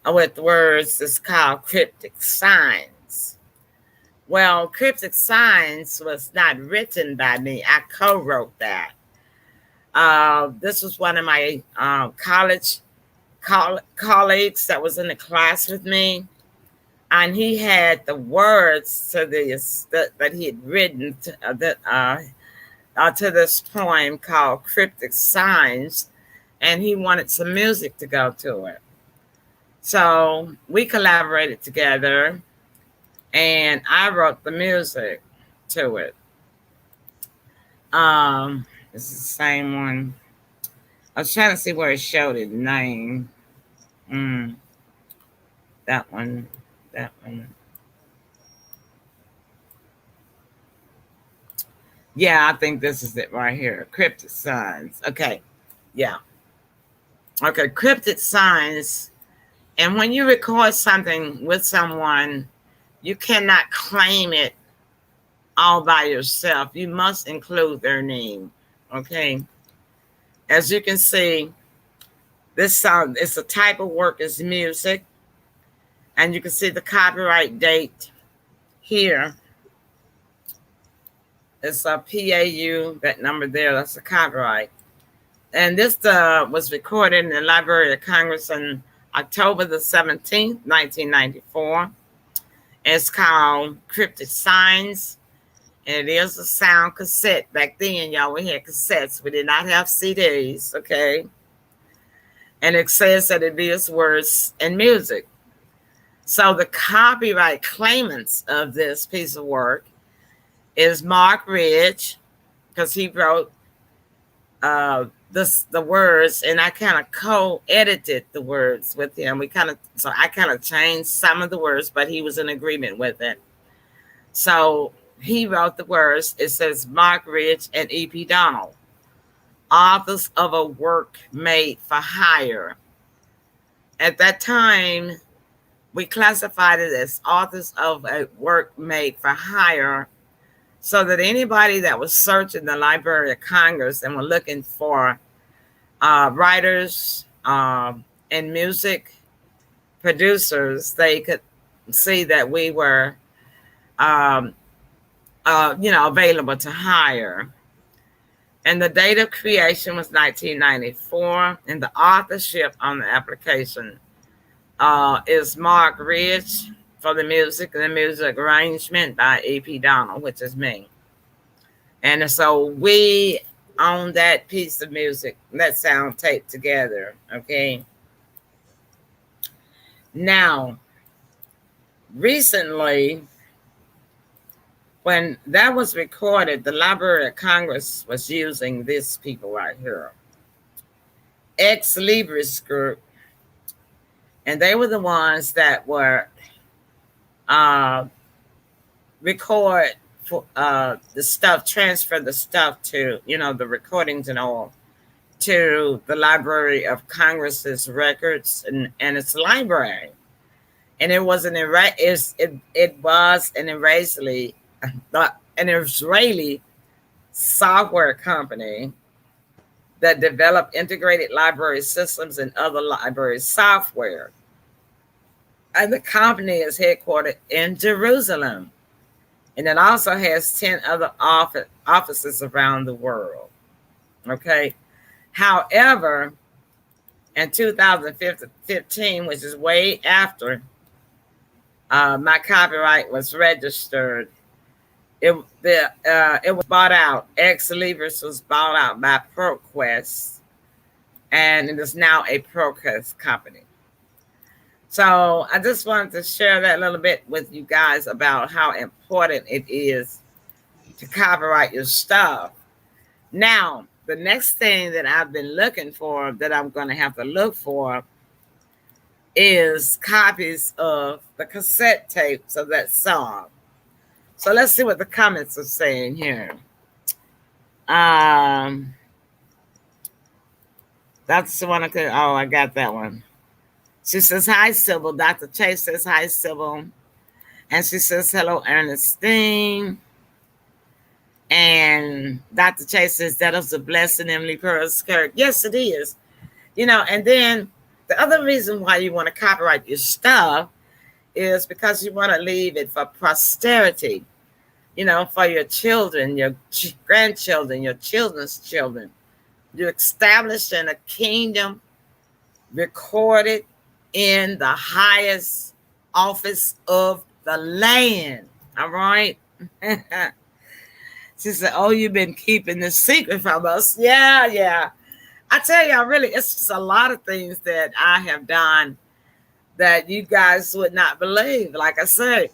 with words is called Cryptic Signs. Well, Cryptic Signs was not written by me. I co-wrote that. This was one of my college colleagues that was in the class with me, and he had the words to this that he had written to this poem called Cryptic Signs, and he wanted some music to go to it. So we collaborated together, and I wrote the music to it. This is the same one. I was trying to see where it showed its name. That one. Yeah, I think this is it right here. Cryptic Signs. Okay. Yeah. Okay, Cryptic Signs. And when you record something with someone, you cannot claim it all by yourself. You must include their name. Okay. As you can see, this song is a type of work as music. And you can see the copyright date here. It's a PAU, that number there, that's a copyright. And this was recorded in the Library of Congress on October the 17th, 1994. It's called Cryptic Signs. And it is a sound cassette. Back then, y'all, we had cassettes. We did not have CDs, okay? And it says that it is words and music. So the copyright claimants of this piece of work is Mark Ridge, because he wrote the words, and I kind of co-edited the words with him. So I kind of changed some of the words, but he was in agreement with it. So he wrote the words. It says Mark Ridge and E.P. Donald, authors of a work made for hire. At that time, we classified it as authors of a work made for hire, so that anybody that was searching the Library of Congress and were looking for writers and music producers, they could see that we were, available to hire. And the date of creation was 1994, and the authorship on the application is Mark Ridge for the music, and the music arrangement by E.P. Donald, which is me. And so we own that piece of music, that sound tape together, okay? Now, recently, when that was recorded, the Library of Congress was using these people right here. Ex Libris Group. And they were the ones that were record for the stuff, transfer the stuff to, the recordings and all, to the Library of Congress's records and its library. And it was an Israeli software company that developed integrated library systems and other library software. And the company is headquartered in Jerusalem. And it also has 10 other offices around the world. Okay. However, in 2015, which is way after my copyright was registered, It was bought out. Ex Libris was bought out by ProQuest, and it is now a ProQuest company. So I just wanted to share that a little bit with you guys about how important it is to copyright your stuff. Now, the next thing that I've been looking for, that I'm going to have to look for, is copies of the cassette tapes of that song. So let's see what the comments are saying here. That's the one I could. Oh, I got that one. She says, hi, Sybil. Dr. Chase says, hi, Sybil. And she says, hello, Ernestine. And Dr. Chase says, that is a blessing, Emily Pearls Kirk. Yes, it is. You know, and then the other reason why you want to copyright your stuff is because you want to leave it for posterity, you know, for your children, your grandchildren, your children's children. You're established in a kingdom, recorded in the highest office of the land. All right. She said, oh, you've been keeping this secret from us. Yeah. I tell you, really, it's just a lot of things that I have done that you guys would not believe. Like I said,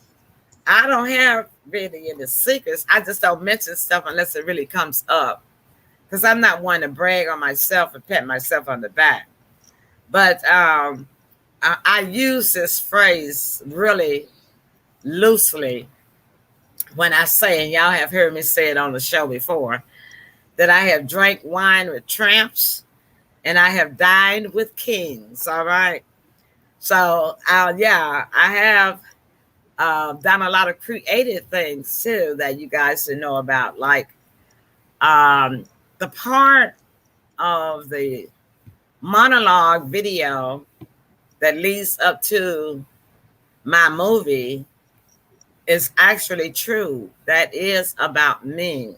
I don't have really any secrets. I just don't mention stuff unless it really comes up, because I'm not one to brag on myself and pat myself on the back. But I use this phrase really loosely when I say, and y'all have heard me say it on the show before, that I have drank wine with tramps and I have dined with kings. All right. So, I have done a lot of creative things too that you guys should know about, like the part of the monologue video that leads up to my movie is actually true. That is about me.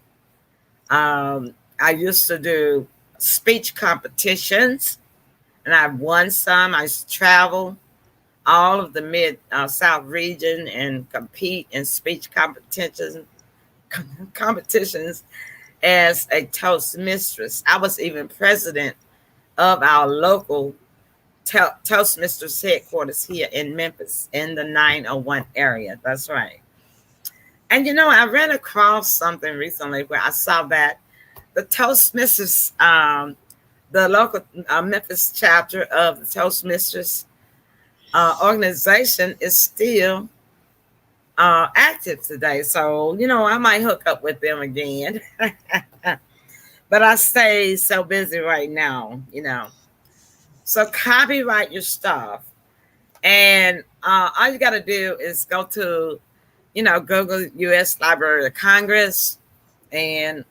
I used to do speech competitions, and I've won some. I used to travel all of the mid-south region and compete in speech competitions as a Toastmistress. I was even president of our local Toastmasters headquarters here in Memphis in the 901 area. That's right. And, you know, I ran across something recently where I saw that the Toastmasters, the local Memphis chapter of the Toastmasters organization is still active today. So, you know, I might hook up with them again. But I stay so busy right now, you know. So copyright your stuff. And all you got to do is go to, you know, Google U.S. Library of Congress and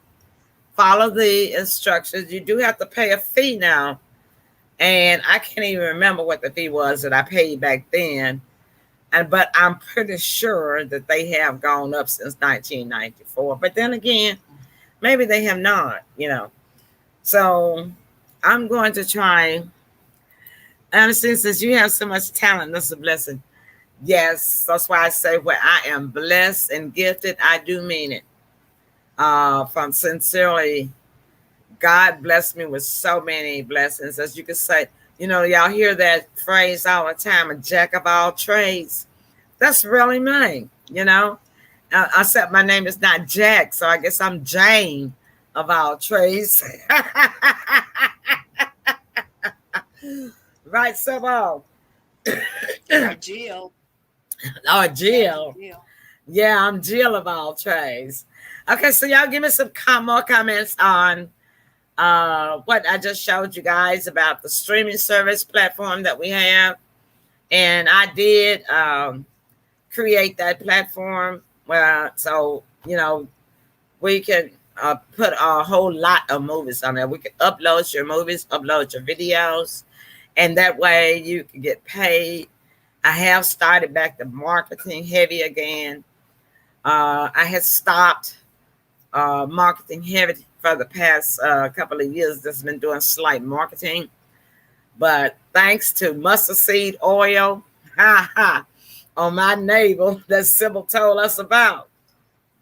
follow the instructions. You do have to pay a fee now. And I can't even remember what the fee was that I paid back then. But I'm pretty sure that they have gone up since 1994. But then again, maybe they have not, you know. So I'm going to try. Ernestine says, you have so much talent. That's a blessing. Yes, that's why I say where I am blessed and gifted, I do mean it. From sincerely, God blessed me with so many blessings. As you can say, you know, y'all hear that phrase all the time, a jack of all trades. That's really me, you know. Except my name is not Jack, so I guess I'm Jane of all trades. Right, Sybil? Jill. Oh, Jill. Yeah, I'm Jill of all trades. Okay, so y'all give me some more comments on what I just showed you guys about the streaming service platform that we have. And I did create that platform. So, you know, we can put a whole lot of movies on there. We can upload your movies, upload your videos, and that way you can get paid. I have started back to marketing heavy again. I had stopped marketing heavy for the past couple of years. Just been doing slight marketing. But thanks to mustard seed oil on my navel that Sybil told us about.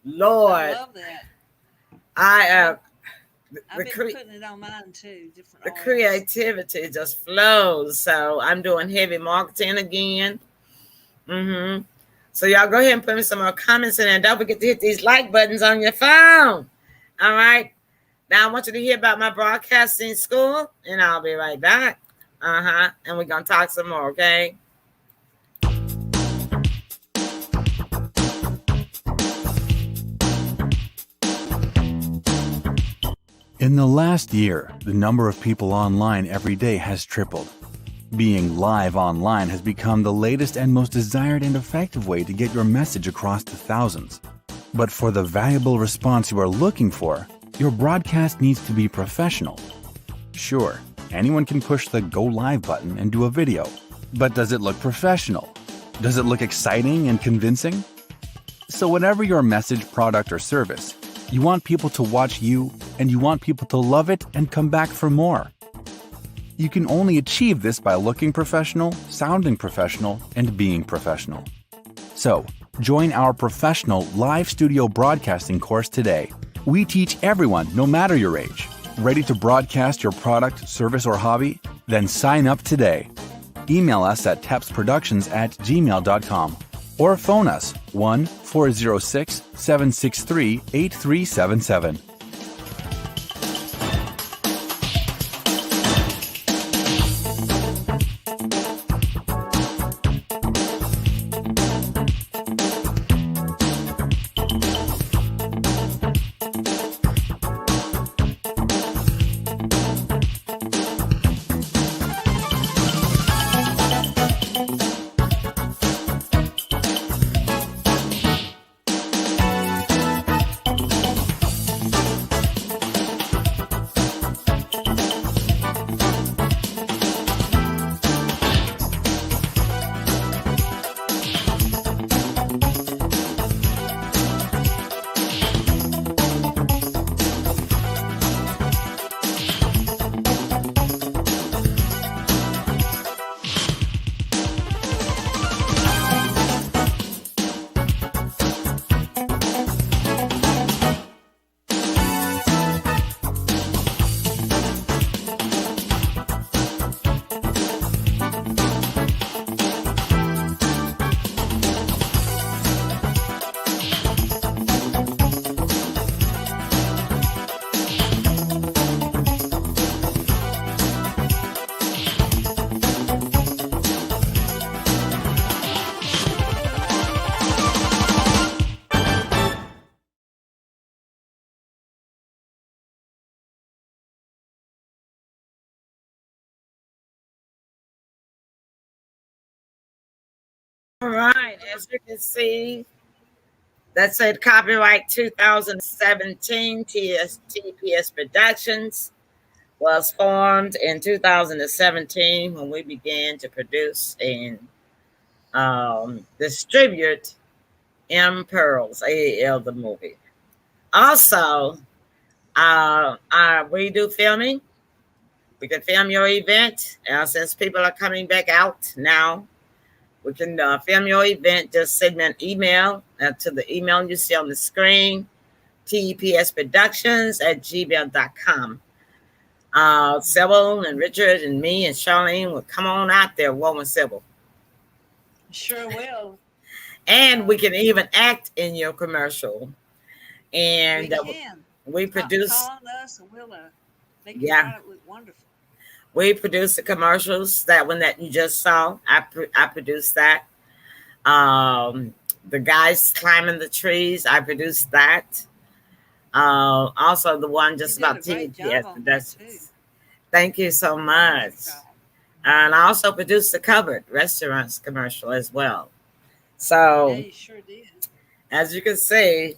I Lord, love that. I I've, the, I've been cre- putting it on mine too, different the oils. creativity just flows. So I'm doing heavy marketing again. So y'all go ahead and put me some more comments in there. Don't forget to hit these like buttons on your phone. All right. Now I want you to hear about my broadcasting school, and I'll be right back. And we're gonna talk some more, okay? In the last year, the number of people online every day has tripled. Being live online has become the latest and most desired and effective way to get your message across to thousands. But for the valuable response you are looking for, your broadcast needs to be professional. Sure, anyone can push the Go Live button and do a video, but does it look professional? Does it look exciting and convincing? So whatever your message, product, or service, you want people to watch you, and you want people to love it and come back for more. You can only achieve this by looking professional, sounding professional, and being professional. So, join our professional live studio broadcasting course today. We teach everyone, no matter your age. Ready to broadcast your product, service, or hobby? Then sign up today. Email us at tepsproductions@gmail.com or phone us 1-406-763-8377. All right, as you can see, that said copyright 2017 TPS Productions was formed in 2017 when we began to produce and distribute M Pearls, AAL, the movie. Also, we do filming. We can film your event. Since people are coming back out now, we can film your event. Just send me an email to the email you see on the screen, tepsproductions@gmail.com. Sybil and Richard and me and Charlene will come on out there, Woman Sybil. Sure will. And we can even act in your commercial. And We can. we produce. Call on us and we'll make your Yeah. product look wonderful. We produce the commercials. That one that you just saw, I produced that. The guys climbing the trees, I produced that. Also, the one just You did about a great TPS job on that, Productions. Thank you so much. Great job. And I also produced the Covered Restaurants commercial as well. Yeah, So, you sure did. as you can see,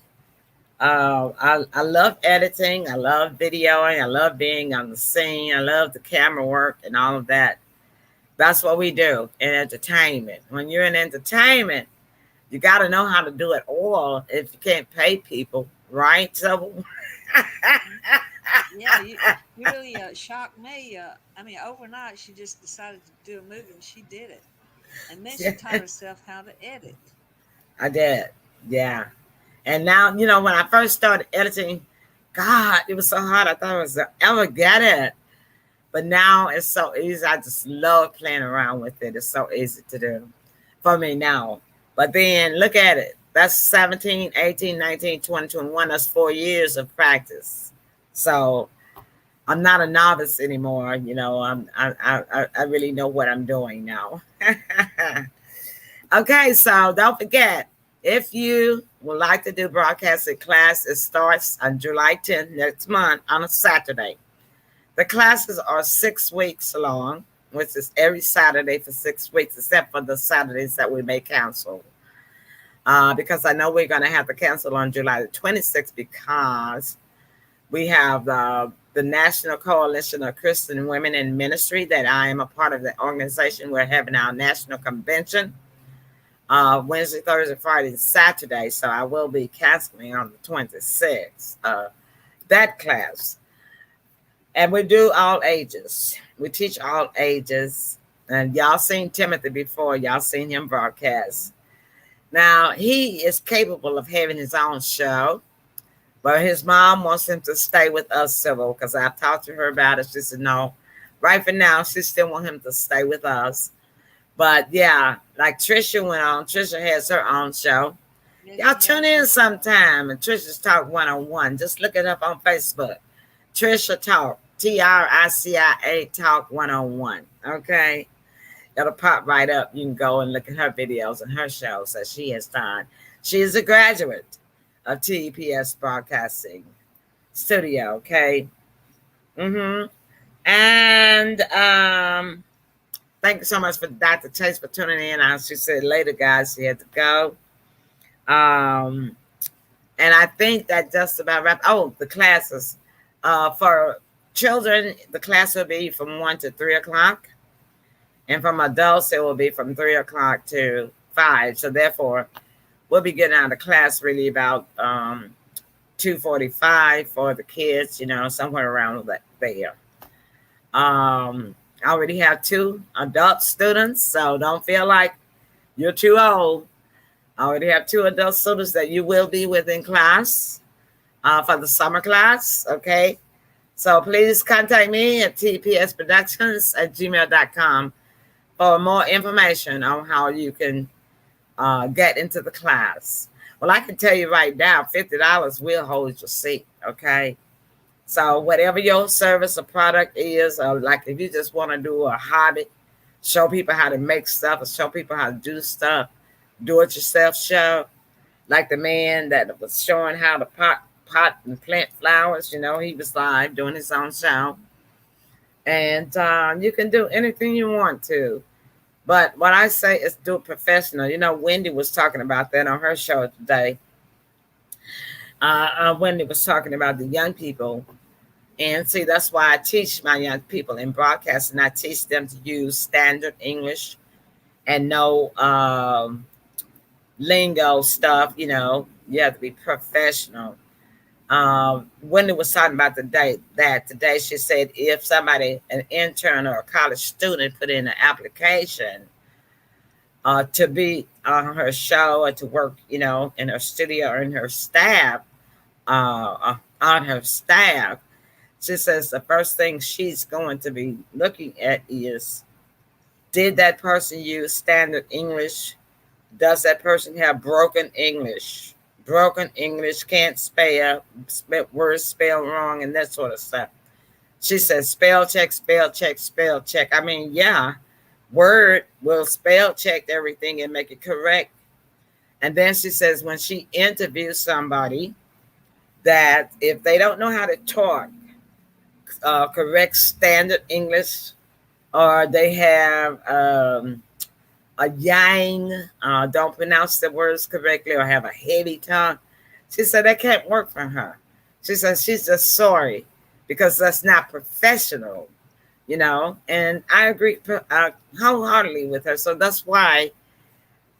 I love editing. I love videoing. I love being on the scene. I love the camera work and all of that. That's what we do in entertainment. When you're in entertainment, you got to know how to do it all if you can't pay people, right? So, Yeah, you really shocked me. I mean, overnight she just decided to do a movie and she did it. And then she taught herself how to edit. I did. Yeah. And now, you know, when I first started editing, God, it was so hard. I thought I was ever get it. But now it's so easy. I just love playing around with it. It's so easy to do for me now. But then look at it. That's 17, 18, 19, 20, 21. That's 4 years of practice. So I'm not a novice anymore. You know, I really know what I'm doing now. Okay, so don't forget, if you would like to do broadcasting class, it starts on July 10th next month on a Saturday. The classes are 6 weeks long, which is every Saturday for 6 weeks, except for the Saturdays that we may cancel. Because I know we're going to have to cancel on July the 26th because we have the National Coalition of Christian Women in Ministry that I am a part of the organization. We're having our national convention Wednesday, Thursday, Friday, and Saturday. So I will be canceling on the 26th, that class. And we do all ages. We teach all ages. And y'all seen Timothy before. Y'all seen him broadcast. Now, he is capable of having his own show. But his mom wants him to stay with us, Civil, because I've talked to her about it. She said, no, right for now, she still wants him to stay with us. But yeah, like Trisha went on. Trisha has her own show. Y'all tune in sometime. And Trisha's Talk 101. Just look it up on Facebook. Trisha Talk, TRICIA Talk 101. Okay. It'll pop right up. You can go and look at her videos and her shows that she has done. She is a graduate of TEPS Broadcasting Studio. Okay. And thank you so much for Dr. Chase for tuning in. As she said later, guys, she had to go. And I think that just about wrapped. Oh, the classes. For children, the class will be from 1 to 3 o'clock. And from adults, it will be from 3 o'clock to 5. So therefore, we'll be getting out of class really about 2:45 for the kids, you know, somewhere around there. I already have 2 adult students, so don't feel like you're too old. I already have 2 adult students that you will be with in class for the summer class, okay? So please contact me at tpsproductions@gmail.com for more information on how you can get into the class. Well, I can tell you right now, $50 will hold your seat, okay? So whatever your service or product is, or like if you just want to do a hobby, show people how to make stuff or show people how to do stuff, do-it-yourself show, like the man that was showing how to pot and plant flowers, you know, he was live doing his own show. And you can do anything you want to. But what I say is do it professional. You know, Wendy was talking about that on her show today. Wendy was talking about the young people. And see, that's why I teach my young people in broadcasting. I teach them to use standard English and no lingo stuff. You know, you have to be professional. Wendy was talking about today, she said if somebody, an intern or a college student, put in an application to be on her show or to work, you know, in her studio or in her staff, on her staff, she says the first thing she's going to be looking at is, did that person use standard English? Does that person have broken English? Broken English, can't spell, words spelled wrong, and that sort of stuff. She says, spell check, spell check, spell check. I mean, yeah, Word will spell check everything and make it correct. And then she says, when she interviews somebody, that if they don't know how to talk correct standard English, or they have a yang, don't pronounce the words correctly, or have a heavy tongue, she said that can't work for her. She says she's just sorry because that's not professional, you know. And I agree wholeheartedly with her. So that's why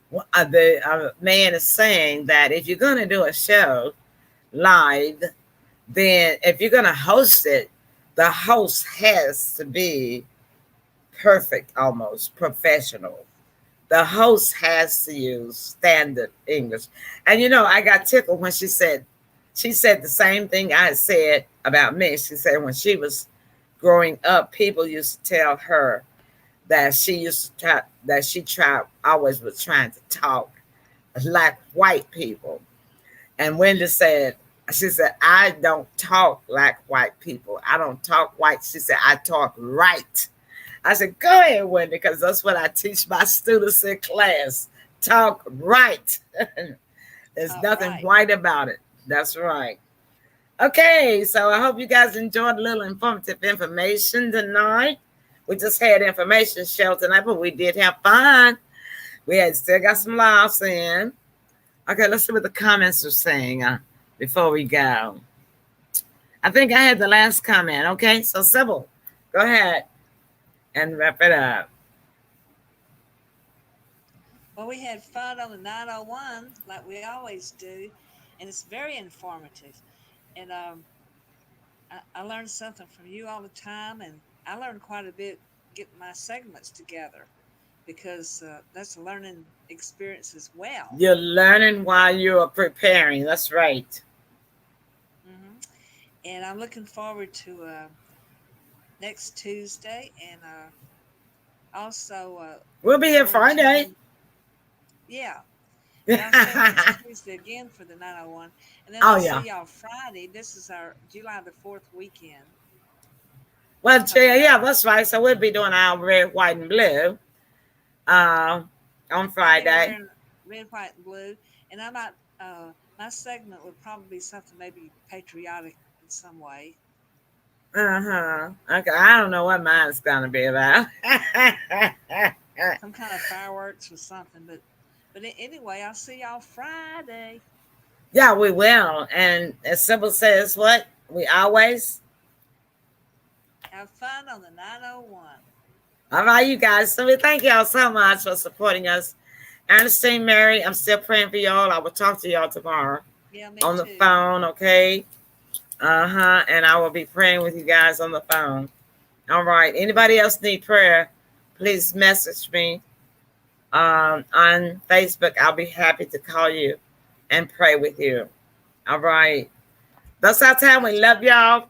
the man is saying that if you're going to do a show live, then if you're going to host it, the host has to be perfect, almost professional. the host has to use standard English. And I got tickled when she said the same thing I said about me. She said when she was growing up, people used to tell her that she always was trying to talk like white people. And Wendy said, I don't talk like white people. I don't talk white. She said, I talk right. I said, go ahead, Wendy, because that's what I teach my students in class. Talk right. There's nothing white about it. That's right. Okay, so I hope you guys enjoyed a little informative information tonight. We just had information show tonight, but we did have fun. We had still got some laughs in. Okay, let's see what the comments are saying before we go. I think I had the last comment. Okay, so Sybil, go ahead and wrap it up. Well, we had fun on the 901 like we always do, and it's very informative. And I learned something from you all the time, and I learned quite a bit getting my segments together because that's a learning experience as well. You're learning while you're preparing. That's right. Mm-hmm. And I'm looking forward to next Tuesday, and also we'll be here Friday. Yeah. And I'll see you Tuesday again for the 901, and then I'll see y'all Friday. This is our July the 4th weekend. Well, yeah, that's right. So we'll be doing our red, white, and blue on Friday. Red, white, and blue, and I might my segment would probably be something maybe patriotic in some way. Okay, I don't know what mine's gonna be about. Some kind of fireworks or something, but anyway, I'll see y'all Friday. Yeah, we will. And as Sybil says, what? We always have fun on the 901. All right, you guys. So we thank y'all so much for supporting us. Ernestine, Mary, I'm still praying for y'all. I will talk to y'all tomorrow on the phone, okay? And I will be praying with you guys on the phone. All right. Anybody else need prayer? Please message me on Facebook. I'll be happy to call you and pray with you. All right. That's our time. We love y'all.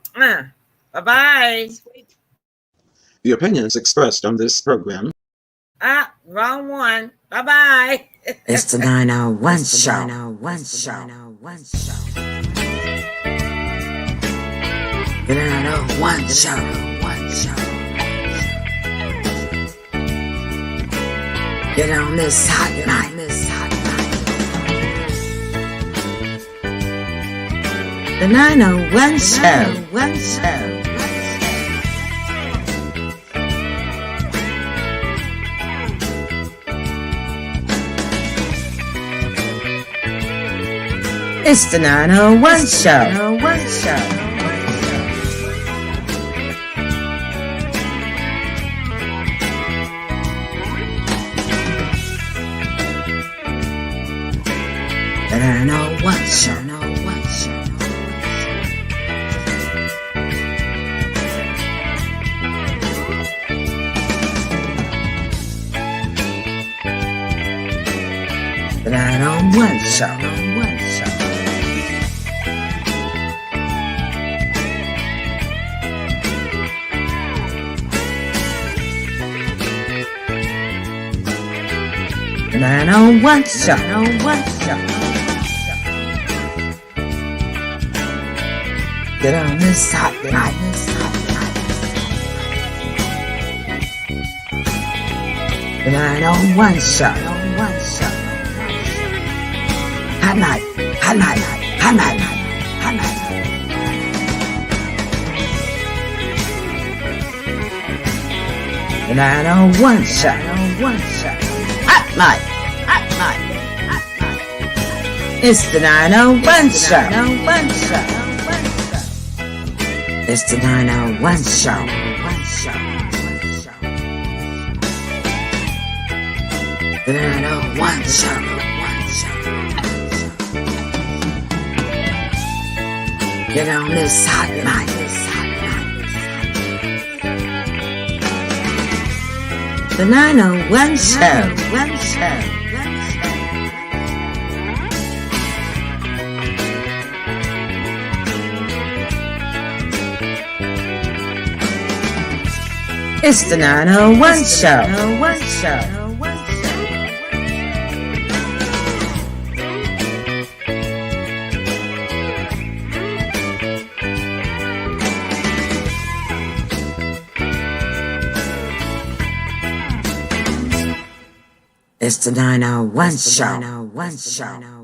Bye-bye. The opinions expressed on this program. Wrong one. Bye-bye. It's the 901 show. 901 show. The 901 show. Get on this hot night. The 901 show. It's the 901 show. The 901 show. The 901 show. The 901 show. Get on this hot night. The 901 show. Hot night. The 901 show. Hot night. It's the 901 show. It's the 901 show. The 901 show. Get on this hot night. The 901 Show. It's the 901 Show. It's the 901 Show.